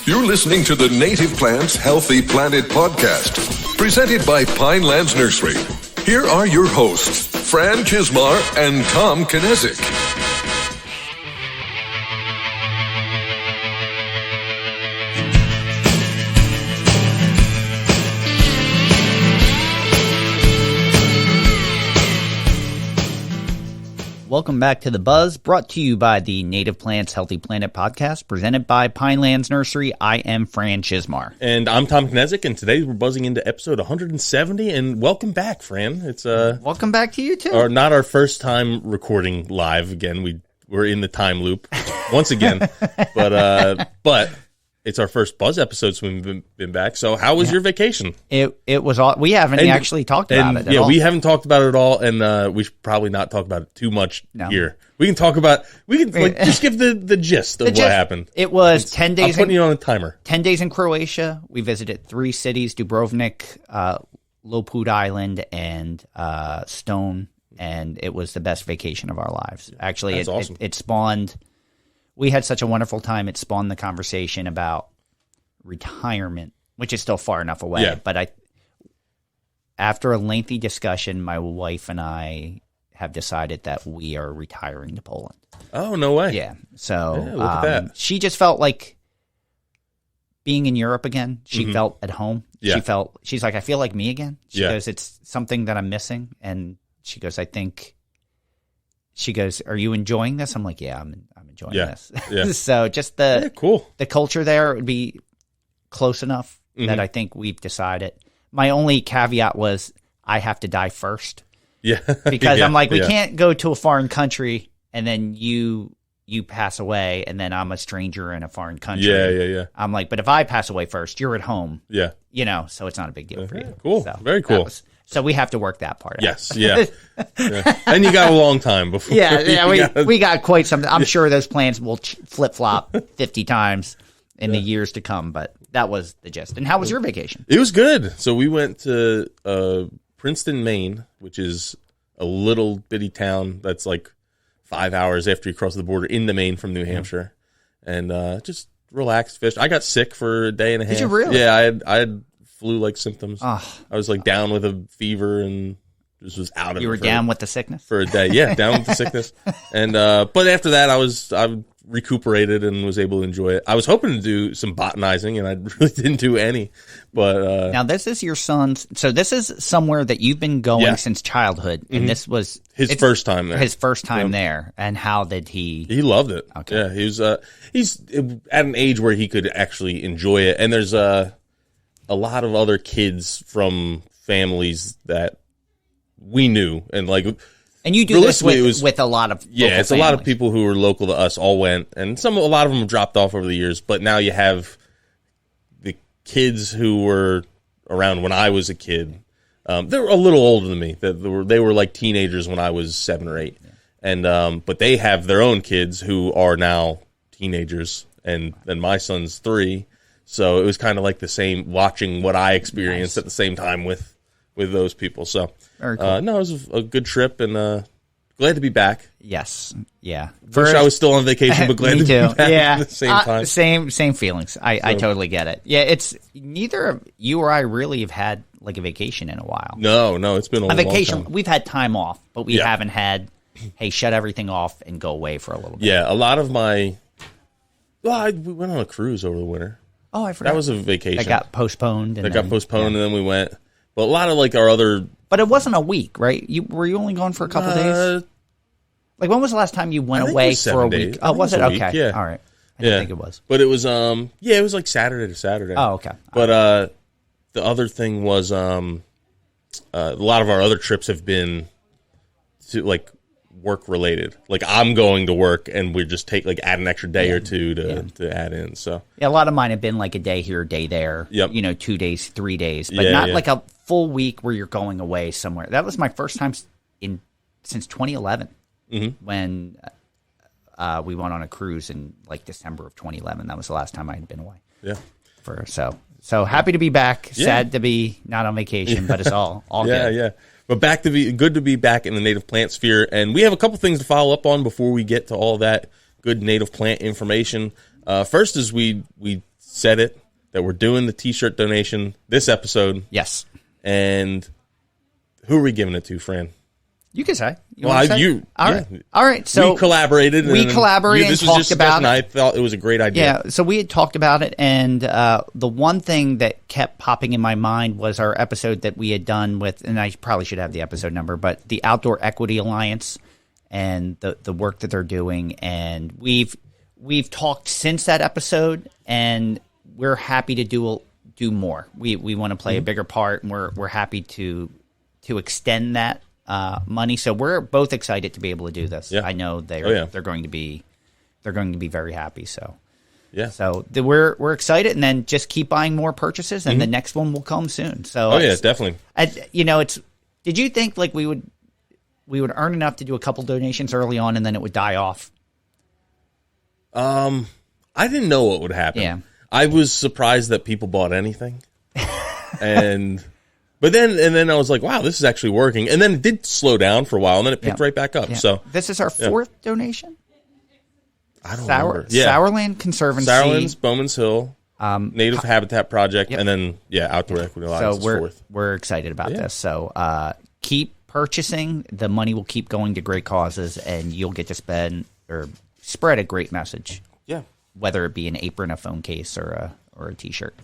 You're listening to the Native Plants Healthy Planet podcast, presented by Pinelands Nursery. Here are your hosts, Fran Chismar and Tom Kinezic. Welcome back to The Buzz, brought to you by the Native Plants Healthy Planet podcast, presented by Pinelands Nursery. I am Fran Chismar. And I'm Tom Kinezic, and today we're buzzing into episode 170, and welcome back, Fran. It's welcome back to you, too. Not our first time recording live again. We're in the time loop once again, but it's our first Buzz episode, so we've been back. So how was your vacation? It was all, we haven't actually talked about it at all. We haven't talked about it at all, and we should probably not talk about it too much here. We can just give the gist of what happened. It was 10 days. I'm putting you on a timer. 10 days in Croatia. We visited 3 cities, Dubrovnik, Lopud Island, and Stone, and it was the best vacation of our lives. Actually, That's awesome. It spawned... We had such a wonderful time. It spawned the conversation about retirement, which is still far enough away. Yeah. But after a lengthy discussion, my wife and I have decided that we are retiring to Poland. Oh, no way. Yeah. So look at that. She just felt like being in Europe again. She felt at home. Yeah. She's like, I feel like me again. She Yeah. goes, it's something that I'm missing. And she goes, are you enjoying this? I'm like, yeah, I'm enjoying this. Yeah. So just cool. The culture there would be close enough that I think we've decided. My only caveat was I have to die first. Yeah. Because I'm like, we can't go to a foreign country and then you pass away and then I'm a stranger in a foreign country. Yeah. I'm like, but if I pass away first, you're at home. Yeah. So it's not a big deal for you. Cool. So very cool. So we have to work that part out. Yes, yeah. And you got a long time before. We got quite something. I'm sure those plans will flip-flop 50 times in the years to come, but that was the gist. And how was your vacation? It was good. So we went to Princeton, Maine, which is a little bitty town that's like 5 hours after you cross the border into Maine from New Hampshire. And just relaxed, fished. I got sick for a day and a half. Did you really? Yeah, I had flu-like symptoms. Oh. I was like down with a fever and just was out of it. You were down with the sickness? For a day. Yeah, down with the sickness. And but after that I recuperated and was able to enjoy it. I was hoping to do some botanizing and I really didn't do any. But now this is your son's, so this is somewhere that you've been going since childhood, and this was his first time there. His first time there. And how did he? He loved it. Okay. Yeah, he's at an age where he could actually enjoy it. And there's a lot of other kids from families that we knew, and you do this with a lot of it's families. a lot of people who were local to us all went, and a lot of them have dropped off over the years. But now you have the kids who were around when I was a kid. They were a little older than me. They were like teenagers when I was 7 or 8, and but they have their own kids who are now teenagers, and then my son's 3. So it was kind of like the same, watching what I experienced at the same time with those people. So, very cool. No, it was a good trip, and glad to be back. Yes, yeah. Wish I was still on vacation, but glad to be back at the same time. Same feelings. I totally get it. Yeah, it's neither of you or I really have had like a vacation in a while. No, it's been a vacation. long time. We've had time off, but we haven't had, hey, shut everything off and go away for a little bit. Yeah, a lot of we went on a cruise over the winter. Oh, I forgot. That was a vacation. That got postponed. And and then we went. But a lot of our other... But it wasn't a week, right? Were you only gone for a couple days? Like, when was the last time you went away for a week? Oh, was it? Okay. Yeah. All right. I didn't think it was. But it was, it was like Saturday to Saturday. Oh, okay. But the other thing was a lot of our other trips have been to, work related. Like, I'm going to work and we just add an extra day or two to add in. So yeah, a lot of mine have been like a day here, a day there. Yep. 2 days, 3 days, but not like a full week where you're going away somewhere. That was my first time since 2011 when we went on a cruise in December of 2011. That was the last time I had been away. Yeah. So happy to be back. Sad to be not on vacation, but it's all good. Yeah. But good to be back in the native plant sphere, and we have a couple things to follow up on before we get to all that good native plant information. First is we said it, that we're doing the T-shirt donation this episode. Yes. And who are we giving it to, Fran? You can say. All right. All right. So we collaborated. And this talked was just about it. I thought it was a great idea. Yeah. So we had talked about it, and the one thing that kept popping in my mind was our episode that we had done with, and I probably should have the episode number, but the Outdoor Equity Alliance and the work that they're doing, and we've talked since that episode, and we're happy to do more. We want to play a bigger part, and we're happy to extend that money. So we're both excited to be able to do this. Yeah. I know they're going to be very happy. So yeah. So we're excited, and then just keep buying more purchases, and the next one will come soon. So definitely. Did you think like we would earn enough to do a couple donations early on, and then it would die off? I didn't know what would happen. Yeah. I was surprised that people bought anything. But then I was like, wow, this is actually working. And then it did slow down for a while, and then it picked right back up. Yeah. So this is our fourth donation? I don't remember. Yeah. Sourland Conservancy. Sourlands, Bowman's Hill, Native Habitat Project, and then, Outdoor Equity Alliance is fourth. We're excited about this. So keep purchasing. The money will keep going to great causes, and you'll get to spread a great message. Yeah. Whether it be an apron, a phone case, or a T-shirt.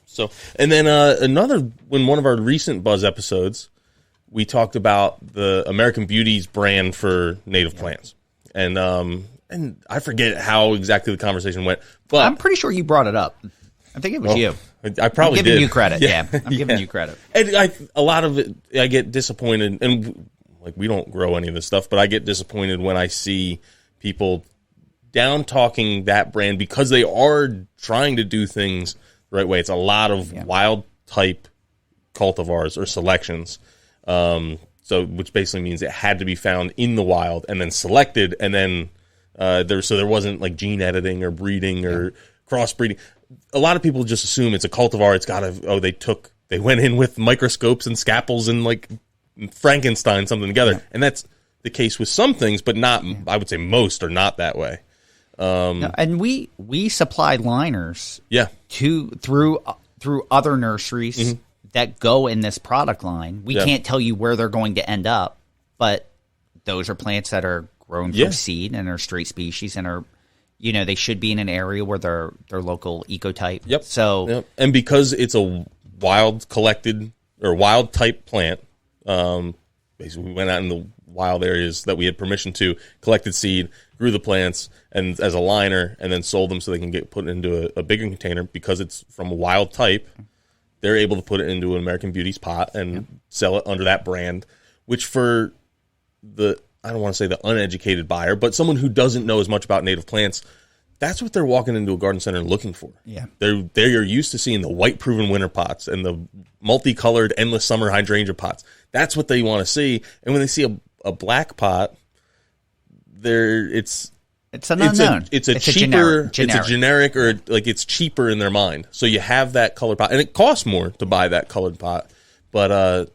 So, and then in one of our recent Buzz episodes, we talked about the American Beauties brand for native plants, and I forget how exactly the conversation went, but I'm pretty sure you brought it up. I think it was you. I probably I'm giving did. you credit. Yeah, I'm giving you credit. And a lot of it, I get disappointed, and like we don't grow any of this stuff, but I get disappointed when I see people down talking that brand because they are trying to do things the right way. It's a lot of wild type cultivars or selections. So which basically means it had to be found in the wild and then selected, and then there wasn't like gene editing or breeding or crossbreeding. A lot of people just assume it's a cultivar. It's got they went in with microscopes and scalpels and like Frankenstein something together, and that's the case with some things, but not. I would say most are not that way. And we supply liners, through other nurseries that go in this product line. We can't tell you where they're going to end up, but those are plants that are grown from seed and are straight species and are, they should be in an area where they're local ecotype. Yep. So and because it's a wild collected or wild type plant, basically we went out in the wild areas that we had permission to, collected seed, grew the plants, and as a liner, and then sold them so they can get put into a bigger container. Because it's from a wild type, they're able to put it into an American Beauties pot and sell it under that brand, which for I don't want to say the uneducated buyer, but someone who doesn't know as much about native plants, that's what they're walking into a garden center looking for. Yeah. They're used to seeing the white proven winter pots and the multicolored endless summer hydrangea pots. That's what they want to see. And when they see a black pot, it's an unknown. It's a cheaper, it's a generic, or like it's cheaper in their mind. So you have that colored pot, and it costs more to buy that colored pot, but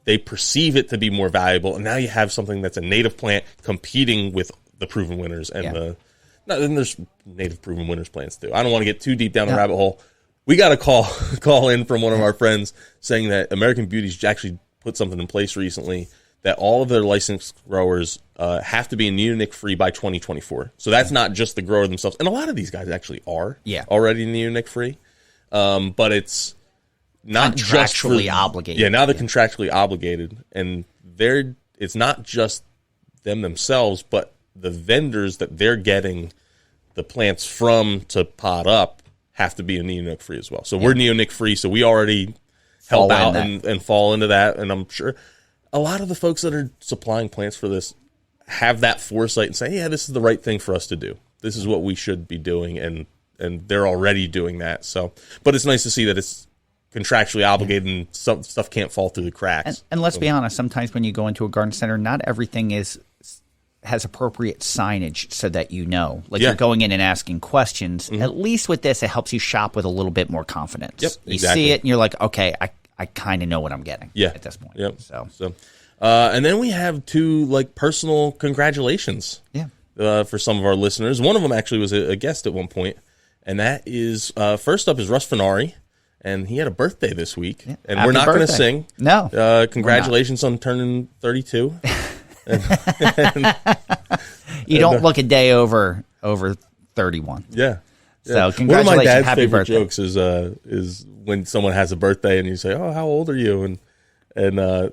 they perceive it to be more valuable. And now you have something that's a native plant competing with the proven winners and then there's native proven winners plants too. I don't want to get too deep down the rabbit hole. We got a call in from one of our friends saying that American Beauties actually put something in place recently that all of their licensed growers have to be neonic free by 2024. So that's not just the grower themselves. And a lot of these guys actually are already neonic free. But it's not contractually obligated. Yeah, now they're contractually obligated. And it's not just them themselves, but the vendors that they're getting the plants from to pot up have to be neonic free as well. So we're neonic free, so we already help out and fall into that. And I'm sure a lot of the folks that are supplying plants for this have that foresight and say, yeah, this is the right thing for us to do. This is what we should be doing, and they're already doing that. So, but it's nice to see that it's contractually obligated and some stuff can't fall through the cracks. And let's be honest, sometimes when you go into a garden center, not everything has appropriate signage so that you're going in and asking questions. At least with this, it helps you shop with a little bit more confidence. Yep, you see it and you're like, okay, I kind of know what I'm getting at this point. Yep. And then we have two personal congratulations for some of our listeners. One of them actually was a guest at one point, And that is, first up is Russ Fenari, and he had a birthday this week. Yeah. And Happy we're not going to birthday. sing. No. Congratulations on turning 32. You don't look a day over 31. Yeah. So congratulations, one of my dad's happy favorite birthday. jokes is when someone has a birthday and you say, "Oh, how old are you?" and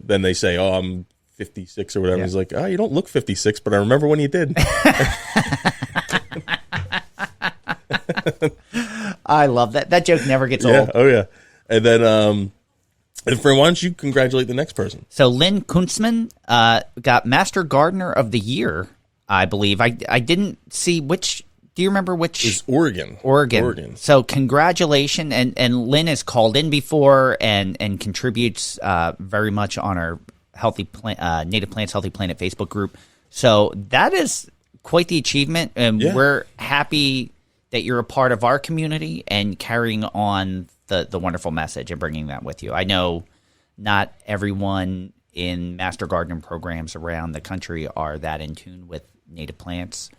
then they say, "Oh, I'm 56 or whatever." Yeah. He's like, "Oh, you don't look 56, but I remember when you did." I love that. That joke never gets Yeah. old. Oh yeah. And then and Fran, why don't you congratulate the next person? So Lynn Kuntzman got Master Gardener of the Year, I believe. I didn't see which. Do you remember which? It's Oregon. Oregon. So congratulations, and Lynn has called in before and contributes very much on our Native Plants Healthy Planet Facebook group. So that is quite the achievement, and we're happy that you're a part of our community and carrying on the wonderful message and bringing that with you. I know not everyone in Master Gardening programs around the country are that in tune with native plants,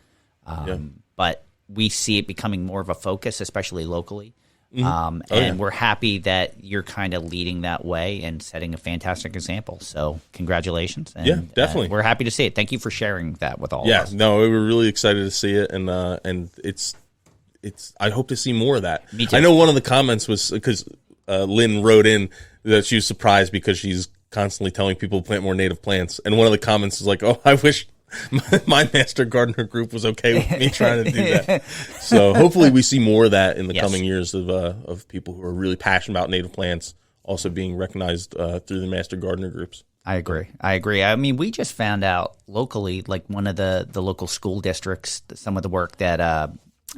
but we see it becoming more of a focus, especially locally. And we're happy that you're kind of leading that way and setting a fantastic example. So congratulations. And, definitely. We're happy to see it. Thank you for sharing that with all of us. Yeah, no, we were really excited to see it, and it's I hope to see more of that. Me too. I know one of the comments was because Lynn wrote in that she was surprised because she's constantly telling people to plant more native plants, and one of the comments was like, "Oh, I wish my Master Gardener group was okay with me trying to do that." So hopefully we see more of that in the coming years of people who are really passionate about native plants also being recognized through the Master Gardener groups. I agree. I mean, we just found out locally, like one of the local school districts, some of the work that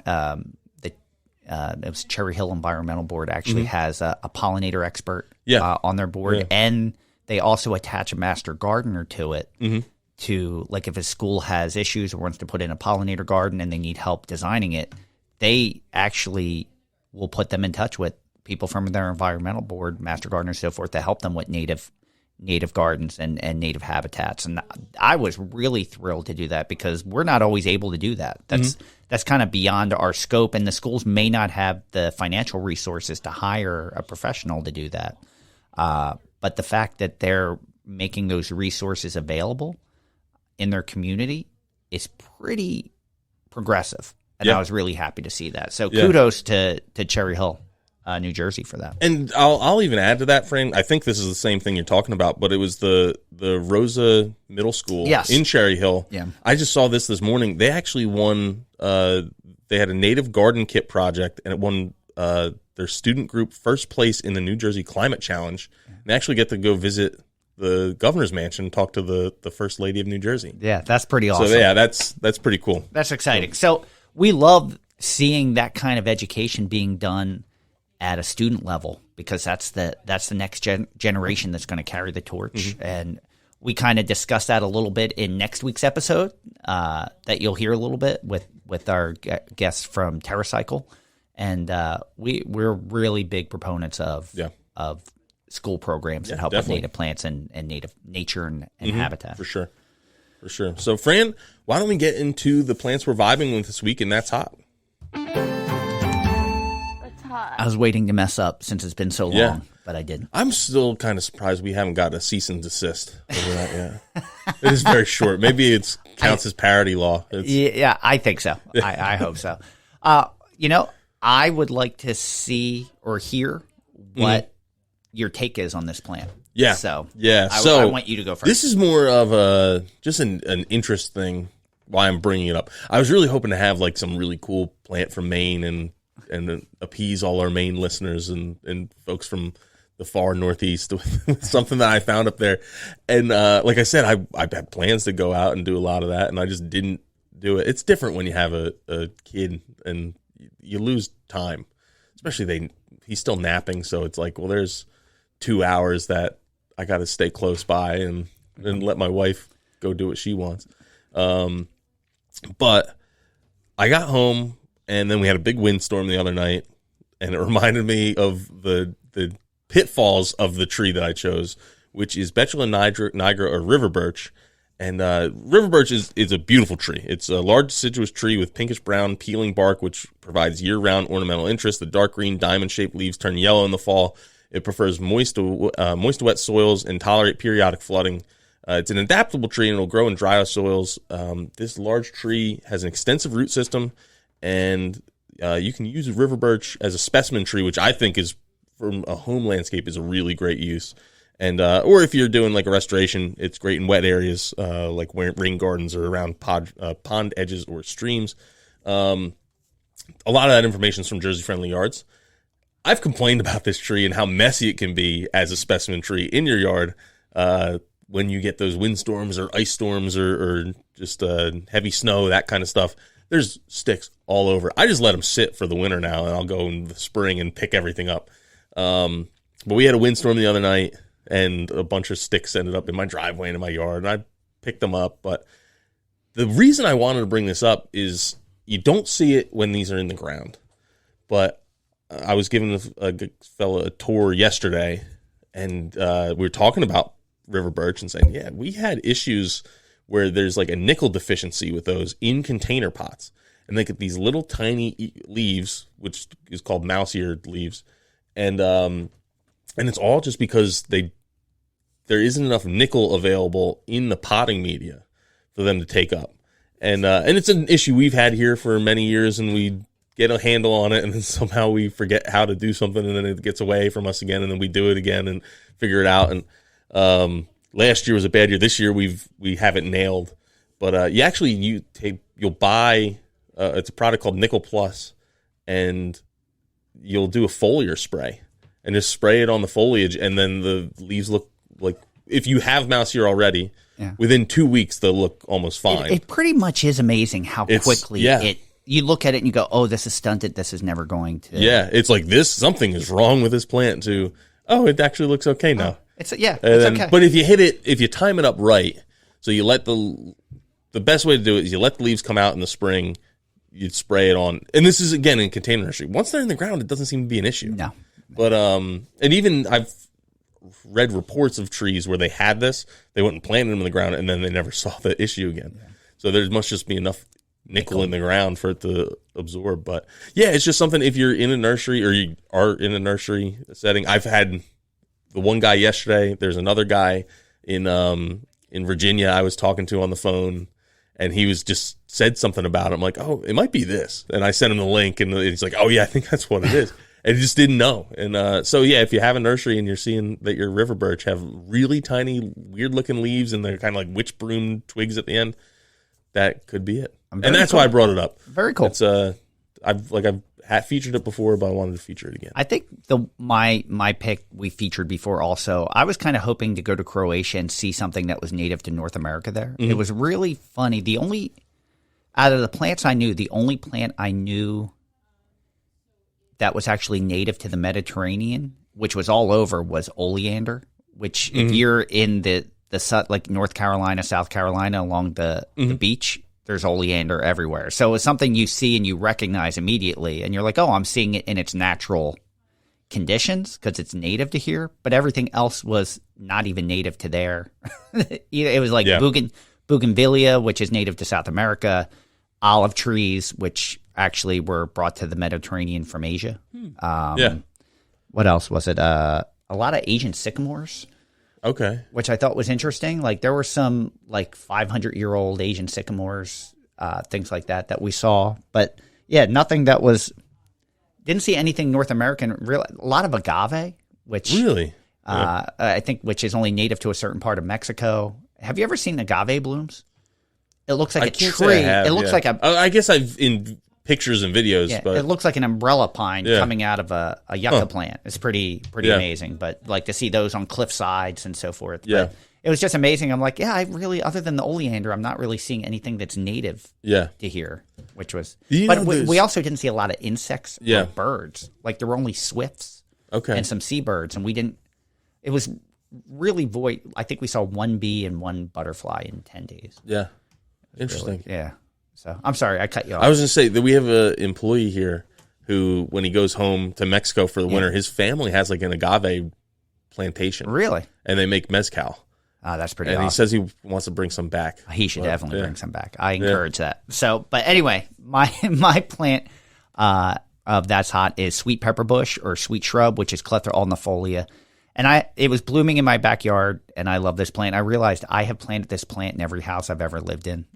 it was Cherry Hill Environmental Board actually has a pollinator expert on their board, and they also attach a Master Gardener to it. To, like, if a school has issues or wants to put in a pollinator garden and they need help designing it, they actually will put them in touch with people from their environmental board, Master Gardeners, so forth, to help them with native gardens and native habitats. And I was really thrilled to do that because we're not always able to do that. That's kind of beyond our scope, and the schools may not have the financial resources to hire a professional to do that. But the fact that they're making those resources available in their community is pretty progressive, and I was really happy to see that. So kudos to Cherry Hill, New Jersey, for that. And I'll even add to that, Fran. I think this is the same thing you're talking about, but it was the Rosa Middle School in Cherry Hill. Yeah, I just saw this morning. They actually won. They had a native garden kit project, and it won their student group first place in the New Jersey Climate Challenge. And they actually get to go visit the governor's mansion, talk to the first lady of New Jersey. Yeah, that's pretty awesome. So yeah, that's pretty cool. That's exciting. So we love seeing that kind of education being done at a student level, because that's the next generation that's going to carry the torch. And we kind of discussed that a little bit in next week's episode that you'll hear a little bit with our guests from TerraCycle. And we're really big proponents of school programs that help with native plants and native nature and habitat. For sure. So, Fran, why don't we get into the plants we're vibing with this week, and that's hot. It's hot. I was waiting to mess up since it's been so long, but I didn't. I'm still kind of surprised we haven't got a cease and desist over that yet. It is very short. Maybe it counts as parody law. Yeah, I think so. I hope so. I would like to see or hear what your take is on this plant. Yeah. So I want you to go first. This is more of just an interest thing why I'm bringing it up. I was really hoping to have like some really cool plant from Maine and appease all our Maine listeners and folks from the far Northeast with something that I found up there. And like I said, I had plans to go out and do a lot of that, and I just didn't do it. It's different when you have a kid and you lose time, especially he's still napping. So it's like, well, there's 2 hours that I got to stay close by and let my wife go do what she wants. But I got home, and then we had a big windstorm the other night, and it reminded me of the pitfalls of the tree that I chose, which is Betula nigra or river birch. And river birch is a beautiful tree. It's a large deciduous tree with pinkish-brown peeling bark, which provides year-round ornamental interest. The dark green diamond-shaped leaves turn yellow in the fall. It prefers moist to wet soils and tolerate periodic flooding. It's an adaptable tree, and it'll grow in dry soils. This large tree has an extensive root system, and you can use river birch as a specimen tree, which I think is, from a home landscape, is a really great use. And or if you're doing like a restoration, it's great in wet areas like rain gardens or around pond edges or streams. A lot of that information is from Jersey Friendly Yards. I've complained about this tree and how messy it can be as a specimen tree in your yard when you get those windstorms or ice storms or just heavy snow, that kind of stuff. There's sticks all over. I just let them sit for the winter now, and I'll go in the spring and pick everything up. But we had a windstorm the other night, and a bunch of sticks ended up in my driveway and in my yard, and I picked them up. But the reason I wanted to bring this up is you don't see it when these are in the ground. But I was giving a fellow a tour yesterday, and we were talking about river birch and saying, yeah, we had issues where there's like a nickel deficiency with those in container pots. And they get these little tiny leaves, which is called mouse-eared leaves. And it's all just because there isn't enough nickel available in the potting media for them to take up. And it's an issue we've had here for many years, and we get a handle on it, and then somehow we forget how to do something, and then it gets away from us again, and then we do it again and figure it out. And last year was a bad year. This year we have it nailed. But you'll buy it's a product called Nickel Plus, and you'll do a foliar spray. And just spray it on the foliage, and then the leaves look like, if you have mouse ear already, within 2 weeks they'll look almost fine. It pretty much is amazing how quickly you look at it and you go, oh, this is stunted. This is never going to. Yeah, it's like something is wrong with this plant to, oh, it actually looks okay now. It's okay. But if you time it up right, so you let the best way to do it is you let the leaves come out in the spring, you'd spray it on. And this is, again, in container nursery. Once they're in the ground, it doesn't seem to be an issue. No. But and even I've read reports of trees where they had this, they went and planted them in the ground, and then they never saw the issue again. Yeah. So there must just be enough nickel in the ground for it to absorb. But yeah, it's just something, if you're in a nursery or you are in a nursery setting. I've had the one guy yesterday. There's another guy in Virginia I was talking to on the phone, and he was just said something about it. I'm like, oh, it might be this. And I sent him the link, and he's like, oh yeah, I think that's what it is. And just didn't know. And so, yeah, if you have a nursery and you're seeing that your river birch have really tiny, weird-looking leaves and they're kind of like witch broom twigs at the end, that could be it. And that's why I brought it up. Very cool. It's I've featured it before, but I wanted to feature it again. I think my pick we featured before also. I was kind of hoping to go to Croatia and see something that was native to North America there. Mm-hmm. It was really funny. Out of the plants I knew, the only plant I knew that was actually native to the Mediterranean, which was all over, was oleander, which if you're in the like North Carolina, South Carolina, along the beach, there's oleander everywhere. So it's something you see and you recognize immediately, and you're like, oh, I'm seeing it in its natural conditions because it's native to here, but everything else was not even native to there. It was like bougainvillea, which is native to South America, olive trees, which actually were brought to the Mediterranean from Asia. What else was it? A lot of Asian sycamores. Okay. Which I thought was interesting. Like there were some like 500-year-old Asian sycamores, things like that we saw. But yeah, nothing that was, didn't see anything North American. A lot of agave, which really, I think, which is only native to a certain part of Mexico. Have you ever seen agave blooms? It looks like a tree. It looks like I guess I've in pictures and videos, but it looks like an umbrella pine coming out of a yucca plant. It's pretty amazing. But like to see those on cliff sides and so forth. Yeah. But it was just amazing. I'm like, I really, other than the oleander, I'm not really seeing anything that's native to here, which was, but we also didn't see a lot of insects or birds. Like there were only swifts and some seabirds, and we didn't, it was really void. I think we saw one bee and one butterfly in 10 days. Yeah. Interesting. Really, So I'm sorry, I cut you off. I was going to say that we have an employee here who, when he goes home to Mexico for the winter, his family has like an agave plantation. Really? And they make mezcal. That's pretty and awesome. he says he wants to bring some back. He should definitely bring some back. I encourage that. So, but anyway, my plant of That's Hot is sweet pepper bush or sweet shrub, which is Clethra alnifolia. And it was blooming in my backyard, and I love this plant. I realized I have planted this plant in every house I've ever lived in.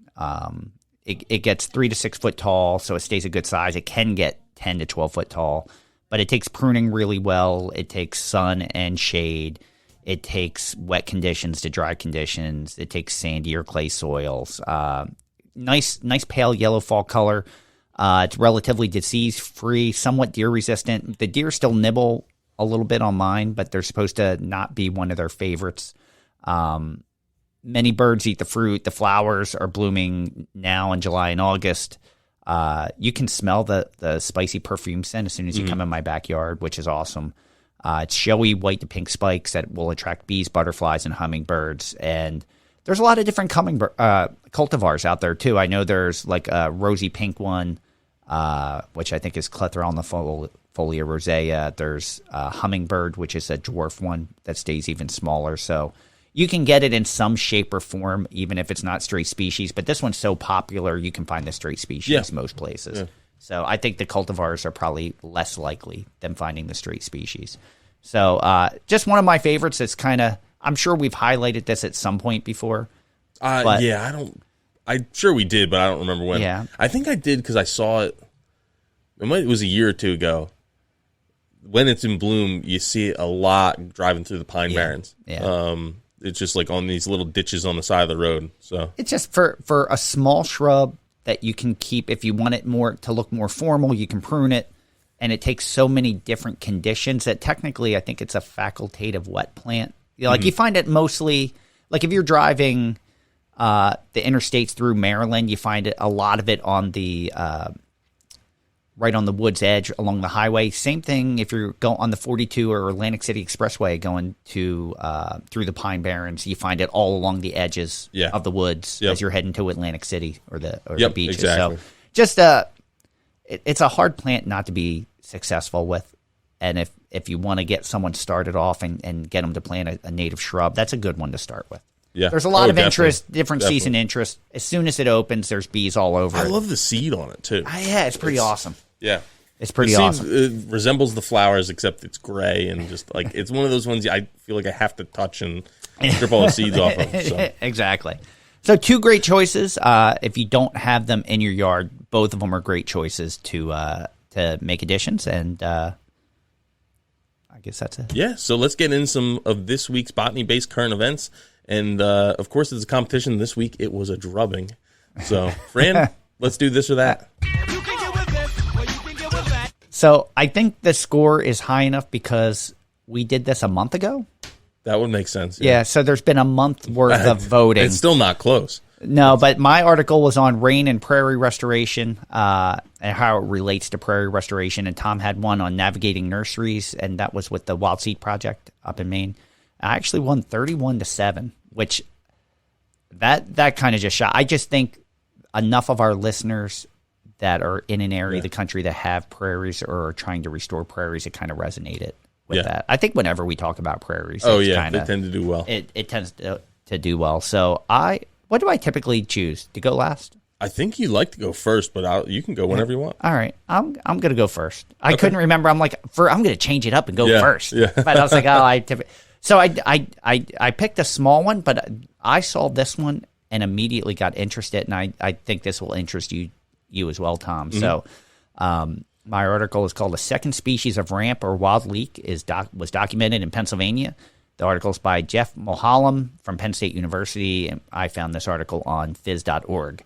It gets 3 to 6 foot tall, so it stays a good size. It can get 10 to 12 foot tall, but it takes pruning really well. It takes sun and shade. It takes wet conditions to dry conditions. It takes sandy or clay soils. Nice pale yellow fall color. It's relatively disease-free, somewhat deer-resistant. The deer still nibble a little bit on mine, but they're supposed to not be one of their favorites. Many birds eat the fruit. The flowers are blooming now in July and August. You can smell the spicy perfume scent as soon as you come in my backyard, which is awesome. It's showy white to pink spikes that will attract bees, butterflies, and hummingbirds. And there's a lot of different cultivars out there, too. I know there's like a rosy pink one, which I think is Clethra alnifolia rosea. There's a hummingbird, which is a dwarf one that stays even smaller. So you can get it in some shape or form, even if it's not straight species. But this one's so popular, you can find the straight species most places. Yeah. So I think the cultivars are probably less likely than finding the straight species. So just one of my favorites. It's kind of, I'm sure we've highlighted this at some point before. I'm sure we did, but I don't remember when. Yeah. I think I did because I saw it. It was a year or two ago. When it's in bloom, you see it a lot driving through the Pine Barrens. Yeah. It's just like on these little ditches on the side of the road. So it's just for a small shrub that you can keep. If you want it more to look more formal, you can prune it. And it takes so many different conditions that technically I think it's a facultative wet plant. Like you find it mostly, like if you're driving the interstates through Maryland, you find a lot of it on the right on the woods edge along the highway. Same thing if you're going on the 42 or Atlantic City Expressway going to through the Pine Barrens. You find it all along the edges of the woods as you're heading to Atlantic City or the beaches. Exactly. So just it's a hard plant not to be successful with. And if you want to get someone started off and get them to plant a native shrub, that's a good one to start with. Yeah. There's a lot of interest, different season interest. As soon as it opens, there's bees all over it. I love the seed on it, too. Yeah, it's pretty awesome. Yeah. It's pretty awesome. It resembles the flowers, except it's gray and just like it's one of those ones I feel like I have to touch and strip all the seeds off of. So. Exactly. So 2 great choices. If you don't have them in your yard, both of them are great choices to make additions. And I guess that's it. Yeah. So let's get in some of this week's botany-based current events. And of course, it's a competition this week. It was a drubbing. So, Fran, let's do this or that. So I think the score is high enough because we did this a month ago. That would make sense. Yeah, so there's been a month worth of voting. It's still not close. No, but my article was on rain and prairie restoration and how it relates to prairie restoration. And Tom had one on navigating nurseries, and that was with the Wild Seed Project up in Maine. I actually won 31-7, which that kind of just shot. I just think enough of our listeners that are in an area of the country that have prairies or are trying to restore prairies, it kind of resonated with that. I think whenever we talk about prairies, they tend to do well. It tends to do well. So what do I typically choose? To go last? I think you like to go first, but you can go whenever you want. All right, I'm going to go first. I couldn't remember. I'm like, I'm going to change it up and go first. Yeah. But I was like, so I picked a small one, but I saw this one and immediately got interested, and I think this will interest you as well, Tom. Mm-hmm. So my article is called "A Second Species of Ramp or Wild Leek was Documented in Pennsylvania." The article is by Jeff Mulholland from Penn State University, and I found this article on phys.org.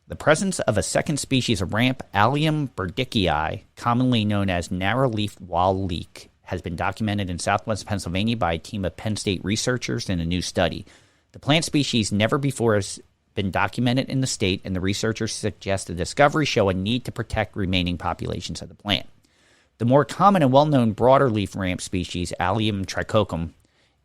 The presence of a second species of ramp, Allium burdickii, commonly known as narrow-leafed wild leek, has been documented in southwest Pennsylvania by a team of Penn State researchers in a new study. The plant species never before has been documented in the state, and the researchers suggest the discovery show a need to protect remaining populations of the plant. The more common and well-known broader leaf ramp species, Allium trichocum,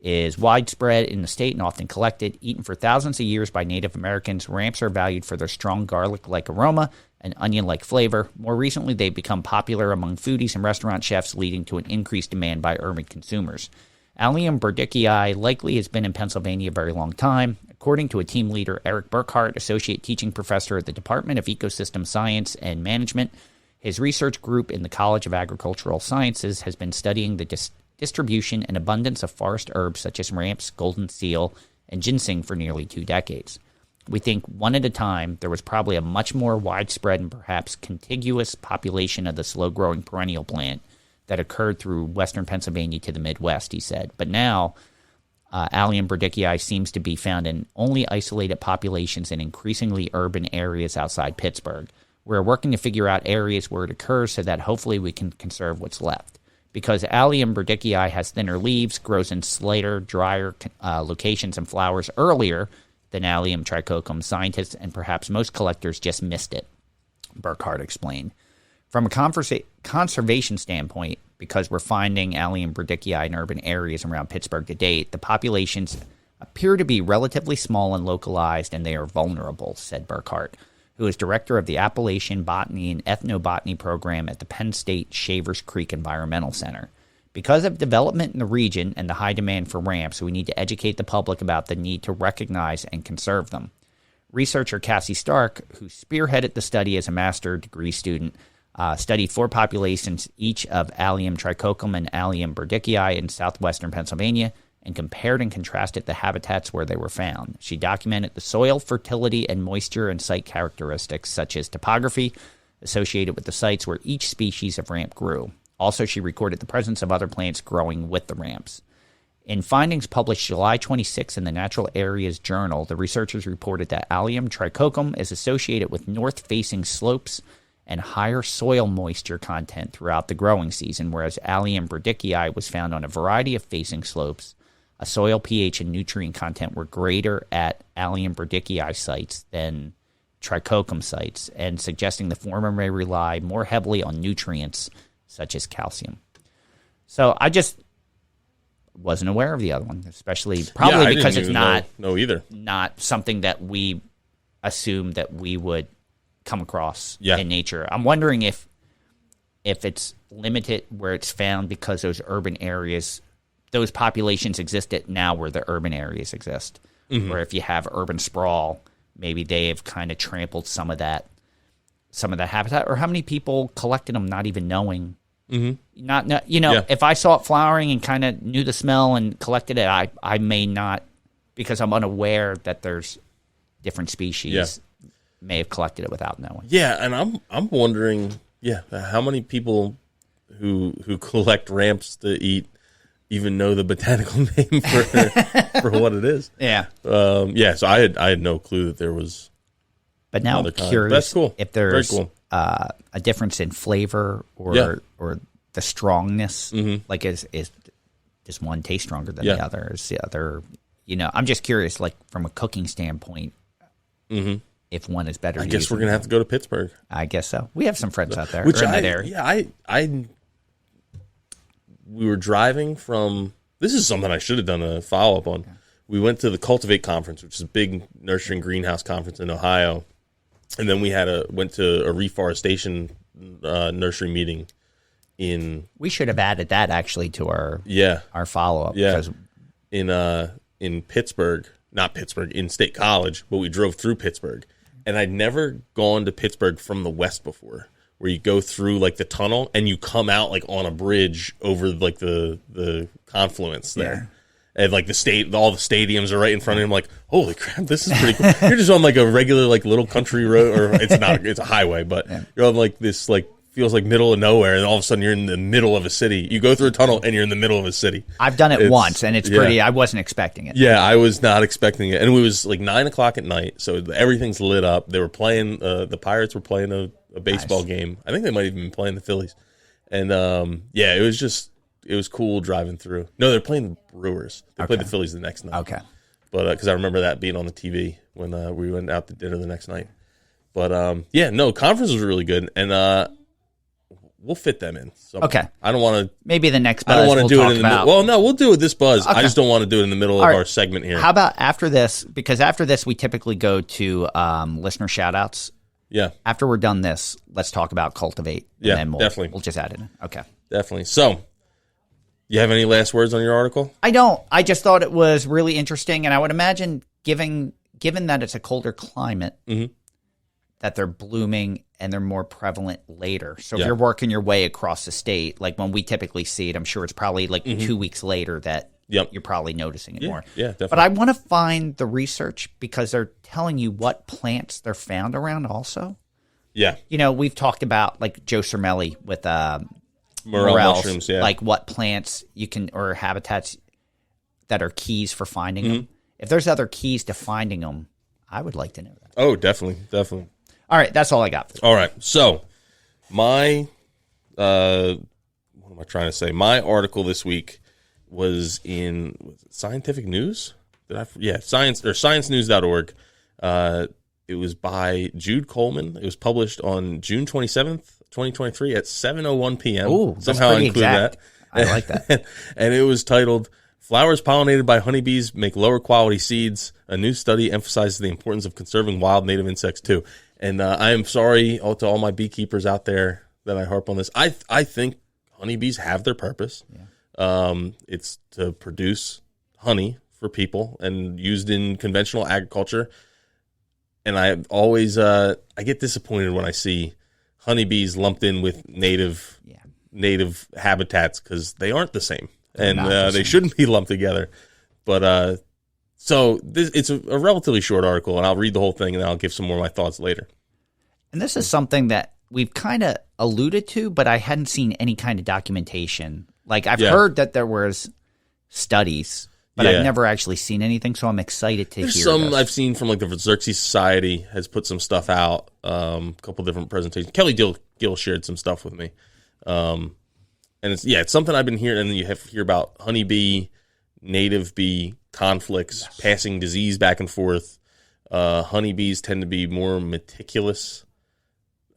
is widespread in the state and often collected, eaten for thousands of years by Native Americans. Ramps are valued for their strong garlic-like aroma and onion-like flavor. More recently, they've become popular among foodies and restaurant chefs, leading to an increased demand by urban consumers. Allium burdickii likely has been in Pennsylvania a very long time. According to a team leader, Eric Burkhart, associate teaching professor at the Department of Ecosystem Science and Management, his research group in the College of Agricultural Sciences has been studying the distribution and abundance of forest herbs such as ramps, golden seal, and ginseng for nearly 2 decades. We think one at a time there was probably a much more widespread and perhaps contiguous population of the slow-growing perennial plant that occurred through western Pennsylvania to the Midwest, he said. But now, Allium burdickii seems to be found in only isolated populations in increasingly urban areas outside Pittsburgh. We're working to figure out areas where it occurs so that hopefully we can conserve what's left. Because Allium burdickii has thinner leaves, grows in slighter, drier locations, and flowers earlier than Allium trichocum, scientists and perhaps most collectors just missed it, Burkhart explained. From a conservation standpoint, because we're finding Allium burdickii in urban areas around Pittsburgh to date, the populations appear to be relatively small and localized, and they are vulnerable, said Burkhart, who is director of the Appalachian Botany and Ethnobotany program at the Penn State Shavers Creek Environmental Center. Because of development in the region and the high demand for ramps, we need to educate the public about the need to recognize and conserve them. Researcher Cassie Stark, who spearheaded the study as a master's degree student, studied 4 populations, each of Allium trichocum and Allium burdickii in southwestern Pennsylvania, and compared and contrasted the habitats where they were found. She documented the soil fertility and moisture and site characteristics, such as topography, associated with the sites where each species of ramp grew. Also, she recorded the presence of other plants growing with the ramps. In findings published July 26 in the Natural Areas Journal, the researchers reported that Allium trichocum is associated with north-facing slopes and higher soil moisture content throughout the growing season, whereas Allium burdickii was found on a variety of facing slopes. A soil pH and nutrient content were greater at Allium burdickii sites than trichocum sites, and suggesting the former may rely more heavily on nutrients such as calcium. So I just wasn't aware of the other one, especially probably because it's not something that we assume that we would come across in nature. I'm wondering if it's limited where it's found because those urban areas, those populations existed now where the urban areas exist. Or if you have urban sprawl, maybe they have kind of trampled some of that habitat, or how many people collected them not even knowing. If I saw it flowering and kind of knew the smell and collected it, I may not, because I'm unaware that there's different species, may have collected it without knowing. Yeah, and I'm wondering, how many people who collect ramps to eat even know the botanical name for what it is. So I had no clue that there was. But now I'm curious if there's a difference in flavor or the strongness. Like is does one taste stronger than the other? Is the other, I'm just curious, like from a cooking standpoint, if one is better. I guess we're gonna have to go to Pittsburgh. I guess so. We have some friends out there in that area. We were driving from. This is something I should have done a follow up on. We went to the Cultivate Conference, which is a big nursery and greenhouse conference in Ohio, and then we went to a reforestation nursery meeting in. We should have added that actually to our follow up. Yeah, in Pittsburgh, not Pittsburgh, in State College, but we drove through Pittsburgh, and I'd never gone to Pittsburgh from the west before, where you go through like the tunnel and you come out like on a bridge over like the confluence there. And like all the stadiums are right in front of him. Like, holy crap, this is pretty cool. You're just on like a regular like little country road, or it's a highway, but you're on like this like feels like middle of nowhere, and all of a sudden you're in the middle of a city. You go through a tunnel and you're in the middle of a city. I've done it once, and it's pretty. I wasn't expecting it. Yeah, I was not expecting it, and it was like 9:00 at night, so everything's lit up. They were playing. The Pirates were playing a baseball game. I think they might even be playing the Phillies, and it was cool driving through. No, they're playing the Brewers. They played the Phillies the next night. Okay. But because I remember that being on the TV when we went out to dinner the next night. But conference was really good, and we'll fit them in. Somewhere. Okay. I don't want to. Maybe the next buzz. I don't want to do it in the middle. Well, no, we'll do it this buzz. Okay. I just don't want to do it in the middle of our segment here. How about after this? Because after this, we typically go to listener shout outs. Yeah. After we're done this, let's talk about Cultivate. And then definitely. We'll just add it in. Okay. Definitely. So. You have any last words on your article? I don't. I just thought it was really interesting, and I would imagine, given that it's a colder climate, that they're blooming and they're more prevalent later. So if you're working your way across the state, like when we typically see it, I'm sure it's probably like 2 weeks later that you're probably noticing it more. Yeah, definitely. But I want to find the research because they're telling you what plants they're found around also. Yeah. You know, we've talked about like Joe Cermelli with morel mushrooms, like what plants you can, or habitats that are keys for finding them. If there's other keys to finding them, I would like to know that. Oh, definitely. All right, that's all I got. All right, so my what am I trying to say? My article this week was in Scientific News. sciencenews.org. It was by Jude Coleman. It was published on June 27th, 2023 at 7:01 p.m. Ooh, somehow I include exact. that. I like that. And it was titled "Flowers Pollinated by Honeybees Make Lower Quality Seeds. A new study emphasizes the importance of conserving wild native insects too." And I am sorry to all my beekeepers out there that I harp on this. I think honeybees have their purpose. Yeah. It's to produce honey for people and used in conventional agriculture. And I always I get disappointed when I see honeybees lumped in with native habitats because they aren't the same, and they shouldn't be lumped together. But so it's a relatively short article, and I'll read the whole thing, and then I'll give some more of my thoughts later. And this is something that we've kind of alluded to, but I hadn't seen any kind of documentation. Like, I've heard that there was studies, but I've never actually seen anything, so I'm excited to hear some this. I've seen from, like, the Xerxes Society has put some stuff out, a couple different presentations. Kelly Gill shared some stuff with me. And it's something I've been hearing, and then you have to hear about honeybee, native bee conflicts, passing disease back and forth. Honeybees tend to be more meticulous,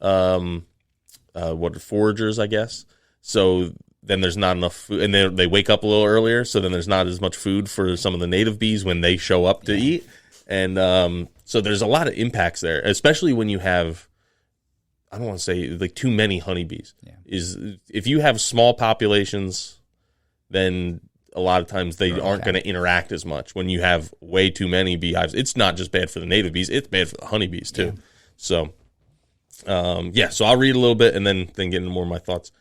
foragers, I guess. So then there's not enough food, and they wake up a little earlier, so then there's not as much food for some of the native bees when they show up to eat. And so there's a lot of impacts there, especially when you have, I don't want to say like too many honeybees. Is if you have small populations, then a lot of times they aren't going to interact as much. When you have way too many beehives, it's not just bad for the native bees, it's bad for the honeybees too. So, so I'll read a little bit and then get into more of my thoughts.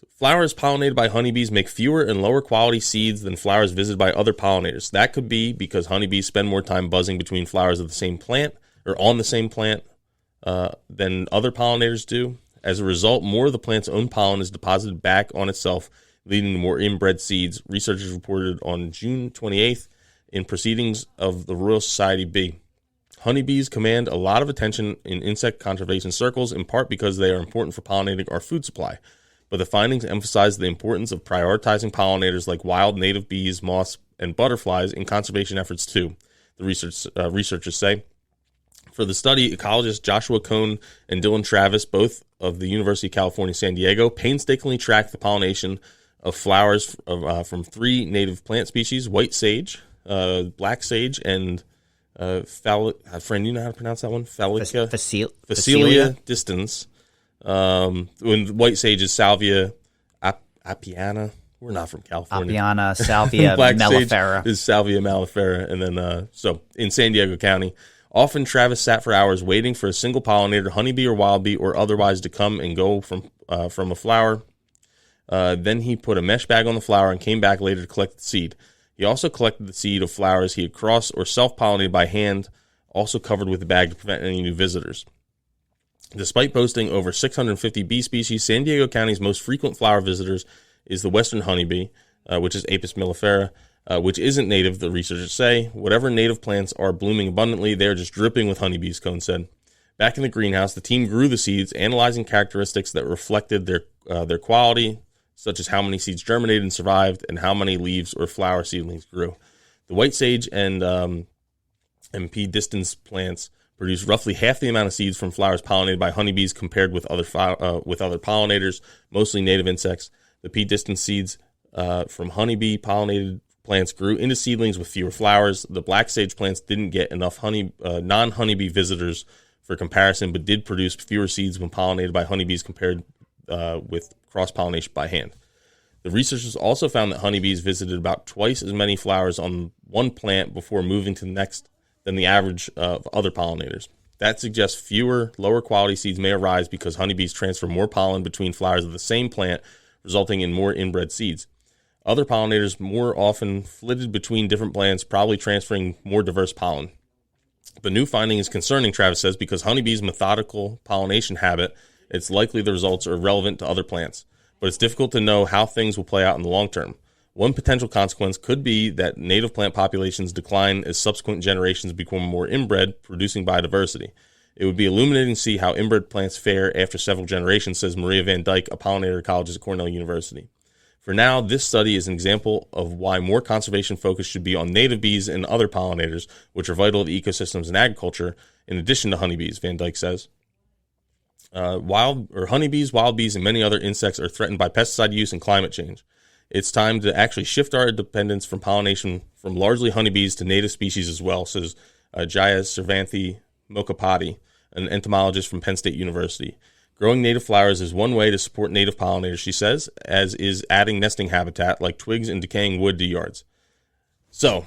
So, flowers pollinated by honeybees make fewer and lower quality seeds than flowers visited by other pollinators. That could be because honeybees spend more time buzzing between flowers of the same plant or on the same plant than other pollinators do. As a result, more of the plant's own pollen is deposited back on itself, leading to more inbred seeds. Researchers reported on June 28th in Proceedings of the Royal Society B. Honeybees command a lot of attention in insect conservation circles, in part because they are important for pollinating our food supply. But the findings emphasize the importance of prioritizing pollinators like wild native bees, moths, and butterflies in conservation efforts too, the researchers say. For the study, ecologists Joshua Cohn and Dylan Travis, both of the University of California, San Diego, painstakingly tracked the pollination of flowers from 3 native plant species: white sage, black sage, and Fran, you know how to pronounce that one? Phacelia distans. When white sage is Salvia apiana. We're not from California. Apiana, Salvia mellifera. Is Salvia mellifera. And then, so in San Diego County, often Travis sat for hours waiting for a single pollinator, honeybee or wild bee or otherwise, to come and go from a flower. Then he put a mesh bag on the flower and came back later to collect the seed. He also collected the seed of flowers he had crossed or self-pollinated by hand, also covered with the bag to prevent any new visitors. Despite boasting over 650 bee species, San Diego County's most frequent flower visitors is the western honeybee, which is Apis mellifera, which isn't native, the researchers say. Whatever native plants are blooming abundantly, they are just dripping with honeybees, Cohn said. Back in the greenhouse, the team grew the seeds, analyzing characteristics that reflected their quality, such as how many seeds germinated and survived, and how many leaves or flower seedlings grew. The white sage and P. distans plants produce roughly half the amount of seeds from flowers pollinated by honeybees compared with other pollinators, mostly native insects. The P. distans seeds from honeybee pollinated plants grew into seedlings with fewer flowers. The black sage plants didn't get enough non-honeybee visitors for comparison, but did produce fewer seeds when pollinated by honeybees compared with cross-pollination by hand. The researchers also found that honeybees visited about twice as many flowers on one plant before moving to the next than the average of other pollinators. That suggests fewer, lower quality seeds may arise because honeybees transfer more pollen between flowers of the same plant, resulting in more inbred seeds. Other pollinators more often flitted between different plants, probably transferring more diverse pollen. The new finding is concerning, Travis says, because honeybees' methodical pollination habit, it's likely the results are relevant to other plants. But it's difficult to know how things will play out in the long term. One potential consequence could be that native plant populations decline as subsequent generations become more inbred, producing biodiversity. It would be illuminating to see how inbred plants fare after several generations, says Maria Van Dyke, a pollinator ecologist at Cornell University. For now, this study is an example of why more conservation focus should be on native bees and other pollinators, which are vital to ecosystems and agriculture, in addition to honeybees, Van Dyke says. Honeybees, wild bees, and many other insects are threatened by pesticide use and climate change. It's time to actually shift our dependence from pollination from largely honeybees to native species as well, says Jaya Servanthi Mokapati, an entomologist from Penn State University. Growing native flowers is one way to support native pollinators, she says, as is adding nesting habitat like twigs and decaying wood to yards. So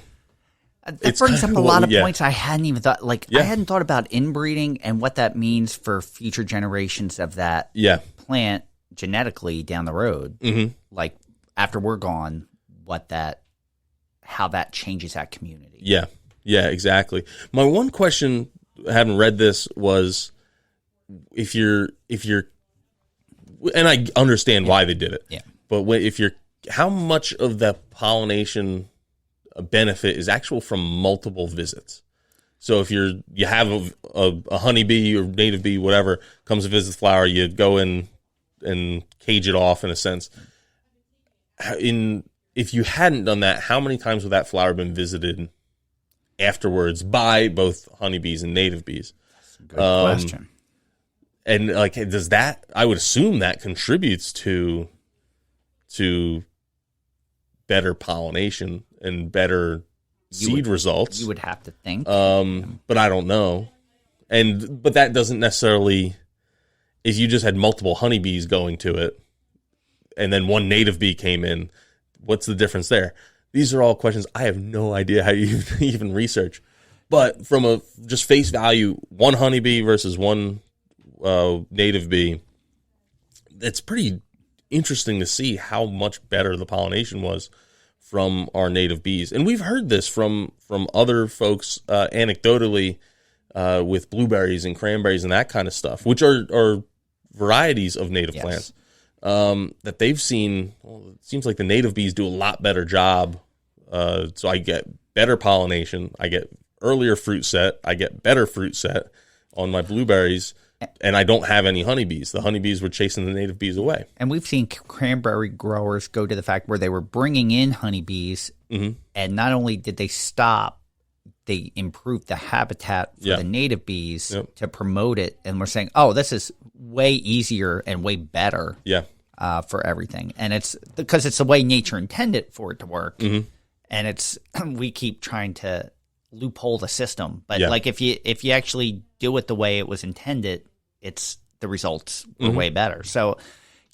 that brings up a lot of points I hadn't even thought. I hadn't thought about inbreeding and what that means for future generations of that plant genetically down the road. Mm-hmm. Like after we're gone, how that changes that community. Yeah, exactly. My one question, having read this, was if you're, and I understand why they did it, but how much of the pollination benefit is actual from multiple visits? So if you have a honeybee or native bee, whatever, comes to visit the flower, you go in and cage it off in a sense. If you hadn't done that, how many times would that flower been visited afterwards by both honeybees and native bees? Good question. And does that? I would assume that contributes to better pollination and better seed results. You would have to think. But I don't know. But that doesn't necessarily. If you just had multiple honeybees going to it, and then one native bee came in, what's the difference there? These are all questions I have no idea how you even research. But from a just face value, one honeybee versus one native bee, it's pretty interesting to see how much better the pollination was from our native bees. And we've heard this from other folks anecdotally with blueberries and cranberries and that kind of stuff, which are varieties of native plants. That they've seen, it seems like the native bees do a lot better job. So I get better pollination, I get earlier fruit set, I get better fruit set on my blueberries, and I don't have any honeybees. The honeybees were chasing the native bees away. And we've seen cranberry growers go to the fact where they were bringing in honeybees, and not only did they stop, they improved the habitat for the native bees to promote it. And we're saying, oh, this is way easier and way better for everything. And it's because it's the way nature intended for it to work. Mm-hmm. And we keep trying to loophole the system. But if you actually do it the way it was intended, the results were way better. So,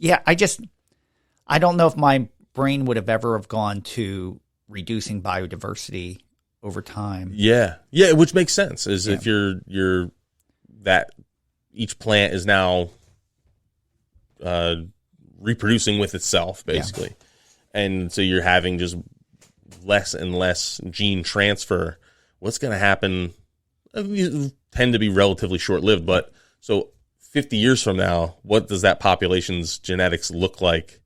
I don't know if my brain would have ever have gone to reducing biodiversity over time. Yeah, which makes sense. If you're that each plant is now reproducing with itself, basically, and so you're having just less and less gene transfer. What's going to happen? These tend to be relatively short-lived, but so 50 years from now, what does that population's genetics look like?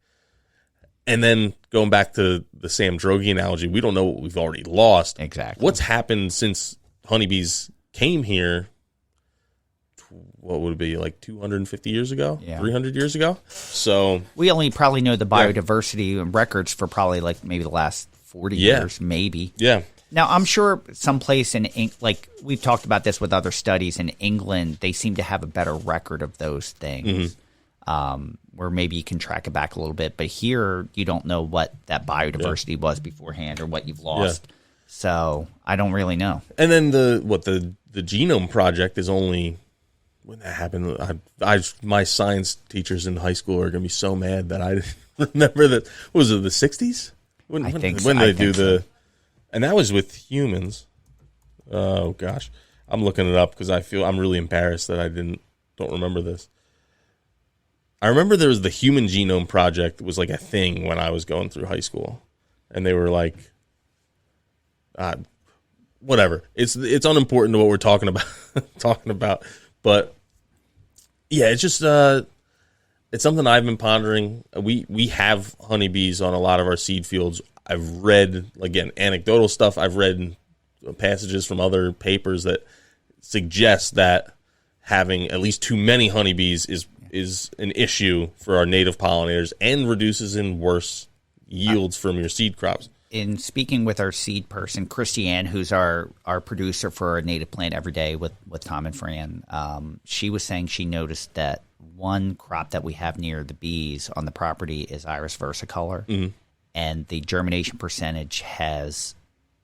And then going back to the Sam Droege analogy, we don't know what we've already lost. Exactly. What's happened since honeybees came here? What would it be, like 250 years ago? 300 years ago? So we only probably know the biodiversity and records for probably maybe the last 40 years, maybe. Yeah. Now, I'm sure someplace we've talked about this with other studies in England, they seem to have a better record of those things. Where maybe you can track it back a little bit. But here, you don't know what that biodiversity was beforehand or what you've lost. Yeah. So I don't really know. And then the Genome Project is only, when that happened, my science teachers in high school are going to be so mad that I remember that. Was it the 60s? When they do so. And that was with humans. Oh gosh, I'm looking it up because I'm really embarrassed that I don't remember this. I remember there was the Human Genome Project was like a thing when I was going through high school, and they were like, whatever. It's unimportant to what we're talking about, but yeah, it's just it's something I've been pondering. We have honeybees on a lot of our seed fields. I've read, again, anecdotal stuff. I've read passages from other papers that suggest that having at least too many honeybees is an issue for our native pollinators and reduces in worse yields from your seed crops. In speaking with our seed person, Christiane, who's our producer for our Native Plant Every Day with Tom and Fran, she was saying she noticed that one crop that we have near the bees on the property is Iris versicolor, mm-hmm. and the germination percentage has